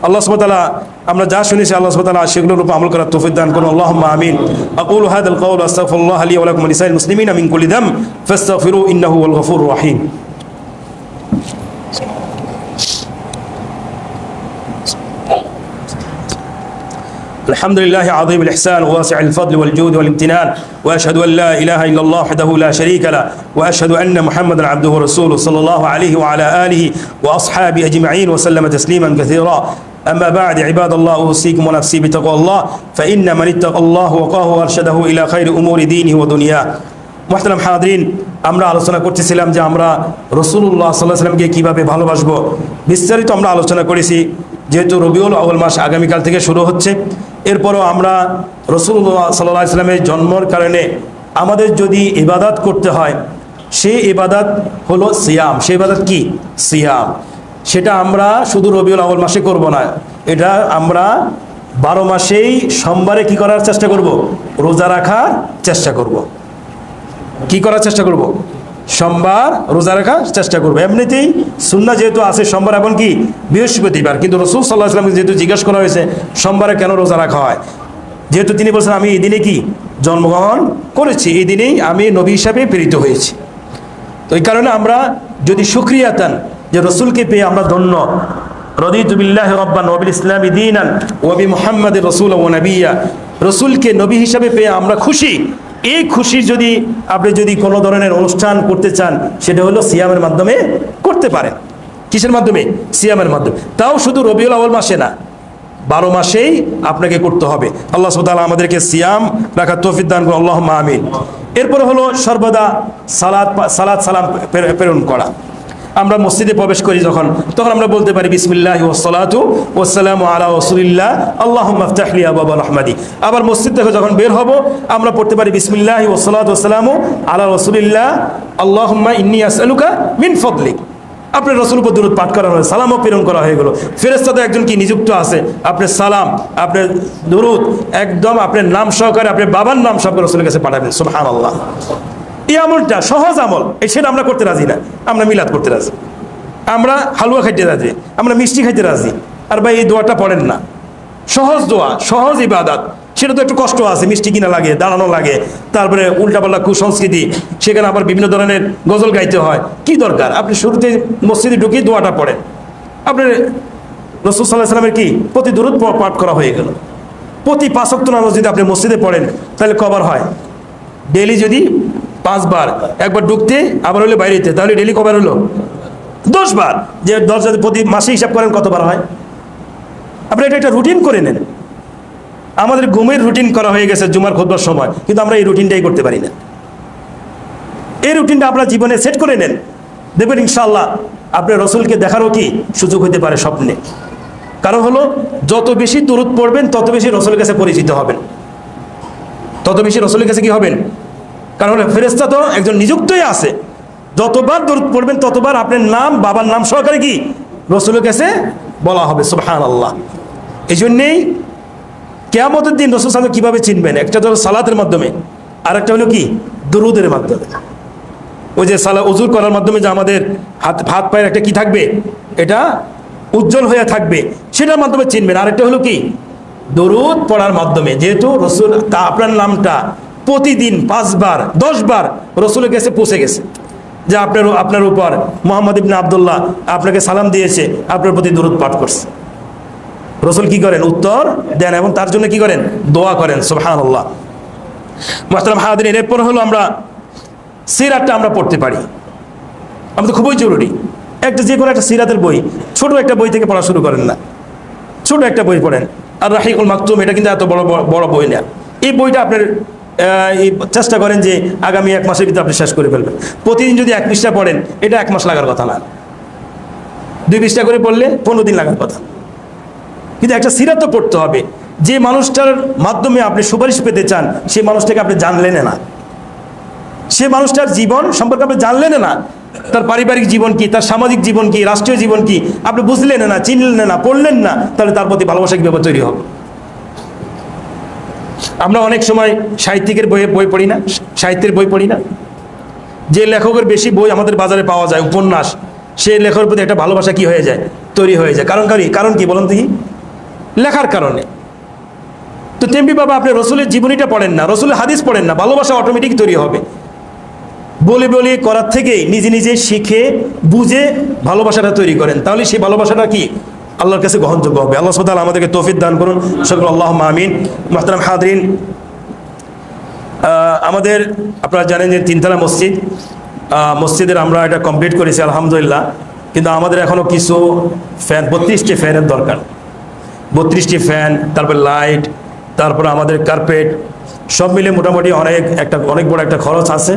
Speaker 1: আল্লাহ সুবহানাহু ওয়া তাআলা আমরা যা শুনেছি, আল্লাহ সুবহানাহু ওয়া তাআলা সেগুলোর উপর আমল করার তৌফিক দান করুন। আল্লাহুম্মা আমিন। আকুলু হাযাল কাওল আস্তাগফিরুল্লাহ লি ওয়া লাকুম ওয়া লিসাইরিল মুসলিমিনা মিন কুল্লি যাম ফাস্তাগফিরু ইন্নাহু হুয়াল গফুরুর রাহিম। الحمد لله عظيم الإحسان وواسع الفضل والجود والامتنان، وأشهد أن لا إله إلا الله وحده لا شريك له، وأشهد أن محمدا عبده ورسوله صلى الله عليه وعلى آله وأصحابه أجمعين وسلم تسليما كثيرا. أما بعد، عباد الله، أوصيكم ونفسي بتقوى الله، فإن من اتقى الله وقاه وأرشده إلى خير أمور دينه ودنياه. মুহতারাম হাজরিন, আমরা আলোচনা করতেছিলাম যে আমরা রাসূলুল্লাহ সাল্লাল্লাহু আলাইহি ওয়াসাল্লামকে কীভাবে ভালোবাসবো। বিস্তারিত আমরা আলোচনা করেছি। যেহেতু রবিউল আউয়াল মাস আগামীকাল থেকে শুরু হচ্ছে, এরপরও আমরা রাসূলুল্লাহ সাল্লাল্লাহু আলাইহি ওয়াসাল্লামের জন্মের কারণে আমাদের যদি ইবাদত করতে হয়, সেই ইবাদত হলো সিয়াম। সেই ইবাদত কি? সিয়াম। সেটা আমরা শুধু রবিউল আউয়াল মাসে করব না, এটা আমরা 12 মাসেই সোমবারে কি করার চেষ্টা করব? রোজা রাখার চেষ্টা করব। কি করার চেষ্টা করব? সোমবার রোজা রাখার চেষ্টা করবো। এমনিতেই সুন্নাহ যেহেতু আছে সোমবার এবং কি বৃহস্পতিবার, কিন্তু রাসূল সাল্লাল্লাহু আলাইহি ওয়াসাল্লামকে যেহেতু জিজ্ঞাসা করা হয়েছে সোমবারে কেন রোজা রাখা হয়, যেহেতু তিনি বলছেন আমি এই দিনে কি জন্মগ্রহণ করেছি, এই দিনেই আমি নবী হিসাবে প্রেরিত হয়েছি। তো এই কারণে আমরা যদি শুকরিয়াতান যে রসুলকে পেয়ে আমরা ধন্য, রদিতু বিল্লাহি রাব্বান ওয়া বিল ইসলামি দীনান ওয়া বি মুহাম্মাদির রাসূলান ওয়া নাবিয়্যা, রসুলকে নবী হিসাবে পেয়ে আমরা খুশি। এই খুশি যদি আপনি যদি কোনো ধরনের অনুষ্ঠান করতে চান সেটা হলো সিয়ামের মাধ্যমে করতে পারেন। কিসের মাধ্যমে? সিয়ামের মাধ্যমে। তাও শুধু রবিউল আউয়াল মাসে না, 12 মাসেই আপনাকে করতে হবে। আল্লাহ সুবহানাহু ওয়া তাআলা আমাদেরকে সিয়াম রাখার তৌফিক দান করুন, আল্লাহুম্মা আমিন। এরপরে হলো সর্বদা সালাত সালাম প্রেরণ করা। আমরা মসজিদে প্রবেশ করি যখন, তখন আমরা বলতে পারি বিসমিল্লাহি ওয়াসসালাতু ওয়াসসালামু আলা রাসূলিল্লাহ আল্লাহুম্মা ইফতাহ লি আবওয়াবা রাহমাতি। আবার মসজিদ থেকে যখন বের হব আমরা পড়তে পারি বিসমিল্লাহি ওয়াসসালাতু ওয়াসসালামু আলা রাসূলিল্লাহ আল্লাহুম্মা ইন্নী আসআলুকা মিন ফাদলিক। আপনার রসুল উপর দুরূদ পাঠ করা হয়েছে, সালামও প্রেরণ করা হয়ে গেল। ফেরেশতাতে একজন কি নিযুক্ত আছে, আপনার সালাম আপনার দুরূদ একদম আপনার নাম সহকারে আপনার বাবার নাম সহকারে রসুলের কাছে পাঠাবেন। সুবহানাল্লাহ। এই আমলটা সহজ আমল, সেটা আমরা করতে রাজি না। আমরা মিলাদ করতে রাজি, আমরা হালুয়া খাইতে রাজি, আমরা মিষ্টি খাইতে রাজি, আর ভাই এই দোয়াটা পড়েন না। সহজ দোয়া, সহজ ইবাদত, সেটা তো একটু কষ্ট আছে, মিষ্টি কিনা লাগে, দাঁড়ানো লাগে, তারপরে উল্টাপাল্টা কুসংস্কৃতি, সেখানে আবার বিভিন্ন ধরনের গজল গাইতে হয়। কি দরকার? আপনি শুরুতে মসজিদে ঢুকিয়ে দোয়াটা পড়েন। আপনার রাসূল সাল্লাল্লাহু আলাইহি ওয়াসাল্লামের কি প্রতি দুরূদ পাঠ করা হয়ে গেল। প্রতি 5 ওয়াক্ত নামাজ যদি আপনি মসজিদে পড়েন তাহলে কবার হয়? ডেইলি যদি 5 বার, একবার ঢুকতে আবার হলে বাইরেতে, তাহলে ডেইলি কবার হলো? 10 বার। যে 10 যদি প্রতি মাসে হিসাব করেন কতবার হয়? আপনি এটা একটা রুটিন করে নেন। আমাদের ঘুমের রুটিন করা হয়ে গেছে জুমার খুতবার সময়, কিন্তু আমরা এই রুটিনটাই করতে পারি না। এই রুটিনটা আপনার জীবনে সেট করে নেন, দেখবেন ইনশাআল্লাহ আপনার রসুলকে দেখারও কি সুযোগ হতে পারে স্বপ্নে। কারণ হলো যত বেশি দুরূদ পড়বেন তত বেশি রসুলের কাছে পরিচিত হবেন, তত বেশি রসুলের কাছে কি হবেন। কারণ ফেরেশতা তো একজন নিযুক্তই আছে, যতবার দুরূদ পড়বেন ততবার আপনার নাম বাবার নাম সহকারে কি রসুলের কাছে বলা হবে। সুবহানাল্লাহ। এই জন্যেই কিয়ামতের দিন রাসূল সাল্লাল্লাহু কিভাবে চিনবেন? একটা তো সালাতের মাধ্যমে, আর একটা হলো কি দুরূদের মাধ্যমে। ওই যে উযু করার মাধ্যমে যে আমাদের হাত পায়ের একটা কি থাকবে, এটা উজ্জ্বল হয়ে থাকবে, সেটার মাধ্যমে চিনবেন। আরেকটা হলো কি দরুদ পড়ার মাধ্যমে। যেহেতু রসুল তা আপনার নামটা প্রতিদিন 5 বার 10 বার রসুলের কাছে পৌঁছে গেছে যে আপনার উপর মুহাম্মদ ইবনে আব্দুল্লাহ আপনাকে সালাম দিয়েছে, আপনার প্রতি দরুদ পাঠ করছে। রসুল কি করেন? উত্তর দেন এবং তার জন্য কি করেন? দোয়া করেন। সুবহানাল্লাহ। মুহতারাম হাজিরিন, এরপর হলো আমরা সিরাতটা আমরা পড়তে পারি, আমাদের খুবই জরুরি। একটা যে কোনো একটা সিরাতের বই, ছোট একটা বই থেকে পড়া শুরু করেন না, ছোট একটা বই পড়েন। আর রাহিকুল মাকতুম, এটা কিন্তু এত বড় বই না। এই বইটা আপনার চেষ্টা করেন যে আগামী 1 মাসের ভিতরে আপনি শেষ করে ফেলবেন। প্রতিদিন যদি 1 পৃষ্ঠা পড়েন, এটা 1 মাস লাগার কথা না। 2 পৃষ্ঠা করে পড়লে 15 দিন লাগার কথা। কিন্তু একটা সিরাত তো পড়তে হবে। যে মানুষটার মাধ্যমে আপনি সুপারিশ পেতে চান, সেই মানুষটাকে আপনি জানলেন না, সে মানুষটার জীবন সম্পর্কে আপনি জানলেন না, তার পারিবারিক জীবন কি, তার সামাজিক জীবন কি, রাষ্ট্রীয় জীবন কি আপনি বুঝলেন না, চিনলেন না, পড়লেন না, তাহলে তার প্রতি ভালোবাসা কীভাবে তৈরি হবে? আমরা অনেক সময় সাহিত্যিকের বই পড়ি না, সাহিত্যের বই পড়ি না। যে লেখকের বেশি বই আমাদের বাজারে পাওয়া যায়, উপন্যাস, সেই লেখকের প্রতি একটা ভালোবাসা কি হয়ে যায়? তৈরি হয়ে যায়। কারণ কি বলেন দেখি? লেখার কারণে। তো তেমনি বাবা আপনি রসুলের জীবনীটা পড়েন না, রসুলের হাদিস পড়েন না, ভালোবাসা অটোমেটিক তৈরি হবে। বলে বলে করার থেকে নিজে নিজে শিখে বুঝে ভালোবাসাটা তৈরি করেন, তাহলে সেই ভালোবাসাটা কি আল্লাহর কাছে গ্রহণযোগ্য হবে। আল্লাহ সুবহানাহু ওয়া তাআলা আমাদেরকে তৌফিক দান করুন, সকল আল্লাহুম্মা আমিন। মুহতারাম হাজিরিন, আমাদের আপনারা জানেন যে 3তলা মসজিদের আমরা এটা কমপ্লিট করেছি আলহামদুলিল্লাহ, কিন্তু আমাদের এখনও কিছু ফ্যান, 32টি ফ্যানের দরকার। 32টি ফ্যান, তারপর লাইট, তারপর আমাদের কার্পেট, সব মিলে মোটামুটি অনেক বড় একটা খরচ আছে।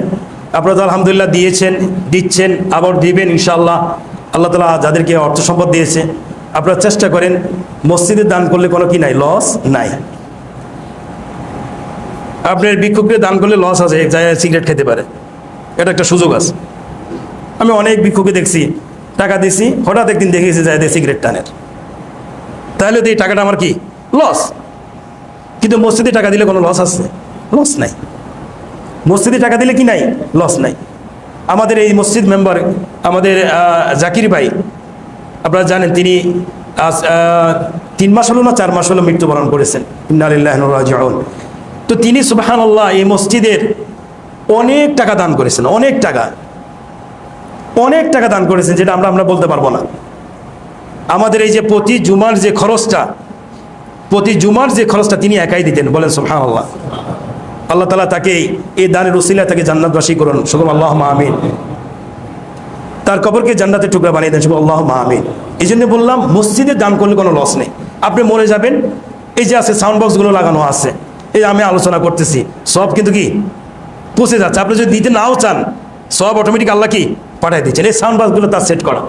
Speaker 1: আপনারা তো আলহামদুলিল্লাহ দিচ্ছেন, আবার দিবেন ইনশাআল্লাহ। আল্লাহ তাআলা যাদেরকে অর্থ সম্পদ দিয়েছে, আপনারা চেষ্টা করেন মসজিদে দান করলে কোনো কি নাই, লস নাই। আপনার ভিক্ষুককে দান করলে লস আছে, এক জায়গায় সিগারেট খেতে পারে, এটা একটা সুযোগ আছে। আমি অনেক ভিক্ষুকে দেখছি, টাকা দিছি, হঠাৎ একদিন দেখেছি যায় সিগারেট টানের, তাহলে তো এই টাকাটা আমার কি লস। কিন্তু মসজিদে টাকা দিলে কোনো লস আছে? লস নাই। মসজিদে টাকা দিলে কি নাই? লস নাই। আমাদের এই মসজিদ মেম্বার আমাদের জাকির ভাই, আপনারা জানেন তিনি 3 মাস হলো না 4 মাস হলো মৃত্যুবরণ করেছেন। ইন্না লিল্লাহি ওয়া ইন্না ইলাইহি রাজিউন। তো তিনি সুবহানাল্লাহ এই মসজিদের অনেক টাকা দান করেছেন, অনেক টাকা দান করেছেন, যেটা আমরা বলতে পারবো না। আমাদের এই যে প্রতি জুমার যে খরচটা তিনি একাই দিতেন, বলেন সুবহানাল্লাহ। আল্লাহ তাআলা তাকে এই দানের উসিলা তাকে জান্নাতবাসী করুন, সকল আল্লাহুম্মা আমিন। তার কবরকে জান্নাতের টুকরা বানিয়ে দেন, সকল আল্লাহুম্মা আমিন। এই জন্য বললাম মসজিদে দান করলে কোনো লস নেই। আপনি মরে যাবেন, এই যে আছে সাউন্ড বক্সগুলো লাগানো আছে, এই আমি আলোচনা করতেছি, সব কিন্তু কি পৌঁছে যাচ্ছে। আপনি যদি দিতে নাও চান, সব অটোমেটিক আল্লাহ কি পাঠিয়ে দিচ্ছেন। এই সাউন্ড বক্সগুলো তার সেট করা।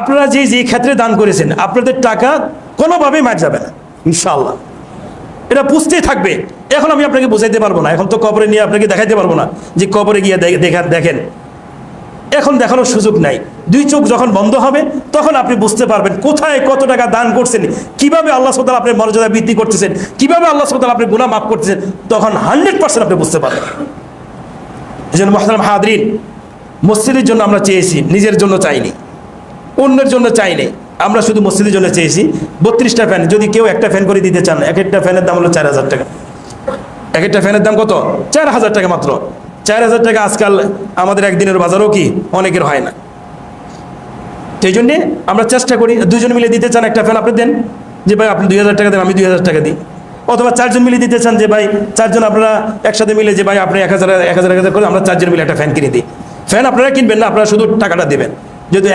Speaker 1: আপনারা যে ক্ষেত্রে দান করেছেন, আপনাদের টাকা কোনোভাবেই মার যাবে না ইনশাআল্লাহ, এটা বুঝতেই থাকবে। এখন আমি আপনাকে বোঝাইতে পারবো না, এখন তো কবরে নিয়ে আপনাকে দেখাইতে পারবো না যে কবরে গিয়ে দেখেন, এখন দেখানোর সুযোগ নাই। 2 চোখ যখন বন্ধ হবে তখন আপনি বুঝতে পারবেন কোথায় কত টাকা দান করছেন, কিভাবে আল্লাহ সুবহানাহু ওয়া তাআলা আপনার মর্যাদা বৃদ্ধি করতেছেন, কিভাবে আল্লাহ সুবহানাহু ওয়া তাআলা আপনার গুনাহ মাফ করতেছেন, তখন 100% আপনি বুঝতে পারবেন। এজন্য মুহতারাম হাজরিন, মসজিদের জন্য আমরা চেয়েছি, নিজের জন্য চাইনি, অন্যের জন্য চাইনি, আমরা শুধু মসজিদের জন্য চেয়েছি। 32টা ফ্যান, যদি কেউ একটা ফ্যান করে দিতে চান, এক একটা ফ্যানের দাম হলো 4000 টাকা। এক একটা ফ্যানের দাম কত? 4000 টাকা মাত্র। 4000 টাকা আজকাল আমাদের একদিনের বাজারও কি অনেকের হয় না। সেই জন্যে আমরা চেষ্টা করি, 2 জন মিলে দিতে চান একটা ফ্যান, আপনি দেন, যে ভাই আপনি 2000 টাকা দেন, আমি 2000 টাকা দিই। অথবা 4 জন মিলে দিতে চান, যে ভাই 4 জন আপনারা একসাথে মিলে, যে ভাই আপনি 1000 করে আমরা 4 জন মিলে একটা ফ্যান কিনে দিই। ফ্যান আপনারা কিনবেন না, আপনারা শুধু টাকাটা দেবেন। যদি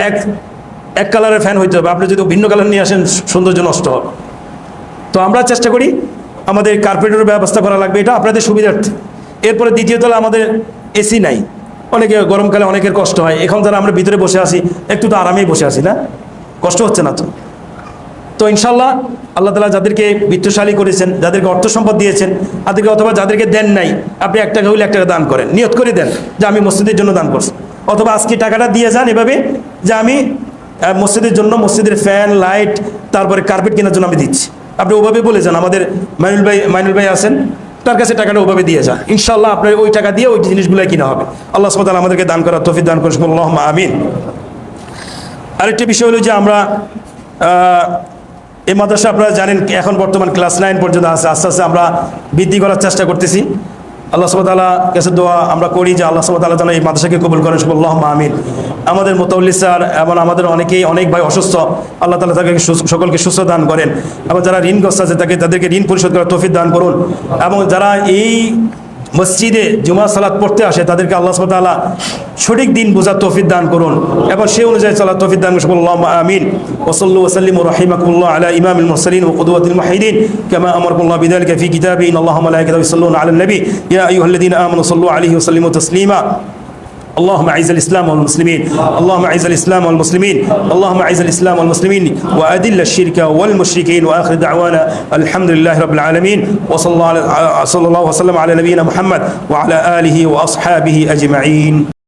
Speaker 1: এক কালারের ফ্যান হইতে হবে, আপনি যদি ভিন্ন কালার নিয়ে আসেন সৌন্দর্য নষ্ট হবে। তো আমরা চেষ্টা করি, আমাদের কার্পেটের ব্যবস্থা করা লাগবে, এটা আপনাদের সুবিধার্থে। এরপরে দ্বিতীয় তলা আমাদের এসি নাই, অনেকে গরমকালে অনেকের কষ্ট হয়। এখন যারা আমরা ভিতরে বসে আছি, একটু তো আরামেই বসে আছি না, কষ্ট হচ্ছে না তো ইনশাল্লাহ আল্লাহ তাআলা যাদেরকে বিত্তশালী করেছেন, যাদেরকে অর্থ সম্পদ দিয়েছেন, তাদেরকে, অথবা যাদেরকে দেন নাই, আপনি 1 টাকা হইলে 1 টাকা দান করেন, নিয়ত করে দেন যে আমি মসজিদের জন্য দান করছি। অথবা আজকে টাকাটা দিয়ে যান এভাবে যে আমি মসজিদের জন্য, মসজিদের ফ্যান, লাইট, তারপরে কার্পেট কেনার জন্য আমি দিচ্ছি। আপনি ওভাবে বলে যান, আমাদের মাইনুল ভাই আছেন, তার কাছে টাকাটা ওভাবে দিয়ে যান, ইনশাআল্লাহ আপনার ওই টাকা দিয়ে ওই জিনিসগুলোই কিনা হবে। আল্লাহ সুবহানাহু ওয়া তাআলা আমাদেরকে দান করার তৌফিক দান করুন, আল্লাহুম্মা আমিন। আরেকটি বিষয় হলো যে আমরা এই মাদ্রাসা, আপনারা জানেন এখন বর্তমান ক্লাস 9 পর্যন্ত আছে, আস্তে আস্তে আমরা বৃদ্ধি করার চেষ্টা করতেছি। আল্লাহ সুবহানাহু ওয়া তাআলা কাছে দোয়া আমরা করি যে আল্লাহ সুবহানাহু ওয়া তাআলা যেন এই মাদ্রাসাকে কবুল করেন, আল্লাহুম্মা আমিন। আমাদের মুতাওয়াল্লি স্যার এবং আমাদের অনেক ভাই অসুস্থ, আল্লাহ তাআলা তাদেরকে সকলকে সুস্থ দান করেন, এবং যারা ঋণগ্রস্ত আছে তাদেরকে ঋণ পরিশোধ করার তৌফিক দান করুন, এবং যারা এই মসজিদে জুমা সালাত পড়তে আসে তাদেরকে আল্লাহ সুবহানাহু ওয়া তাআলা সঠিক দিন বোঝার তৌফিক দান করুন, এবং সেই অনুযায়ী চলার তৌফিক দান করুন, আল্লাহুম্মা আমিন। ওয়া সাল্লু ওয়া সাল্লিমু রাহিমাকুমুল্লাহ আলা ইমামিল মুরসালিন ওয়া কুদওয়াতিল মুহিদিন কামা আমারাকুমুল্লাহ বিযালিকা ফি কিতাবিহি ইন্নাল্লাহা ওয়া মালাইকাতাহু ইউসাল্লুনা আলান নবী ইয়া আইয়ুহাল্লাযীনা আমানু সাল্লু আলাইহি ওয়া সাল্লিমু তাসলিমা। اللهم اعز الاسلام والمسلمين، اللهم اعز الاسلام والمسلمين، اللهم اعز الاسلام والمسلمين واذل الشرك والمشركين، واخر دعوانا الحمد لله رب العالمين، وصلى الله وسلم على نبينا محمد وعلى اله واصحابه اجمعين.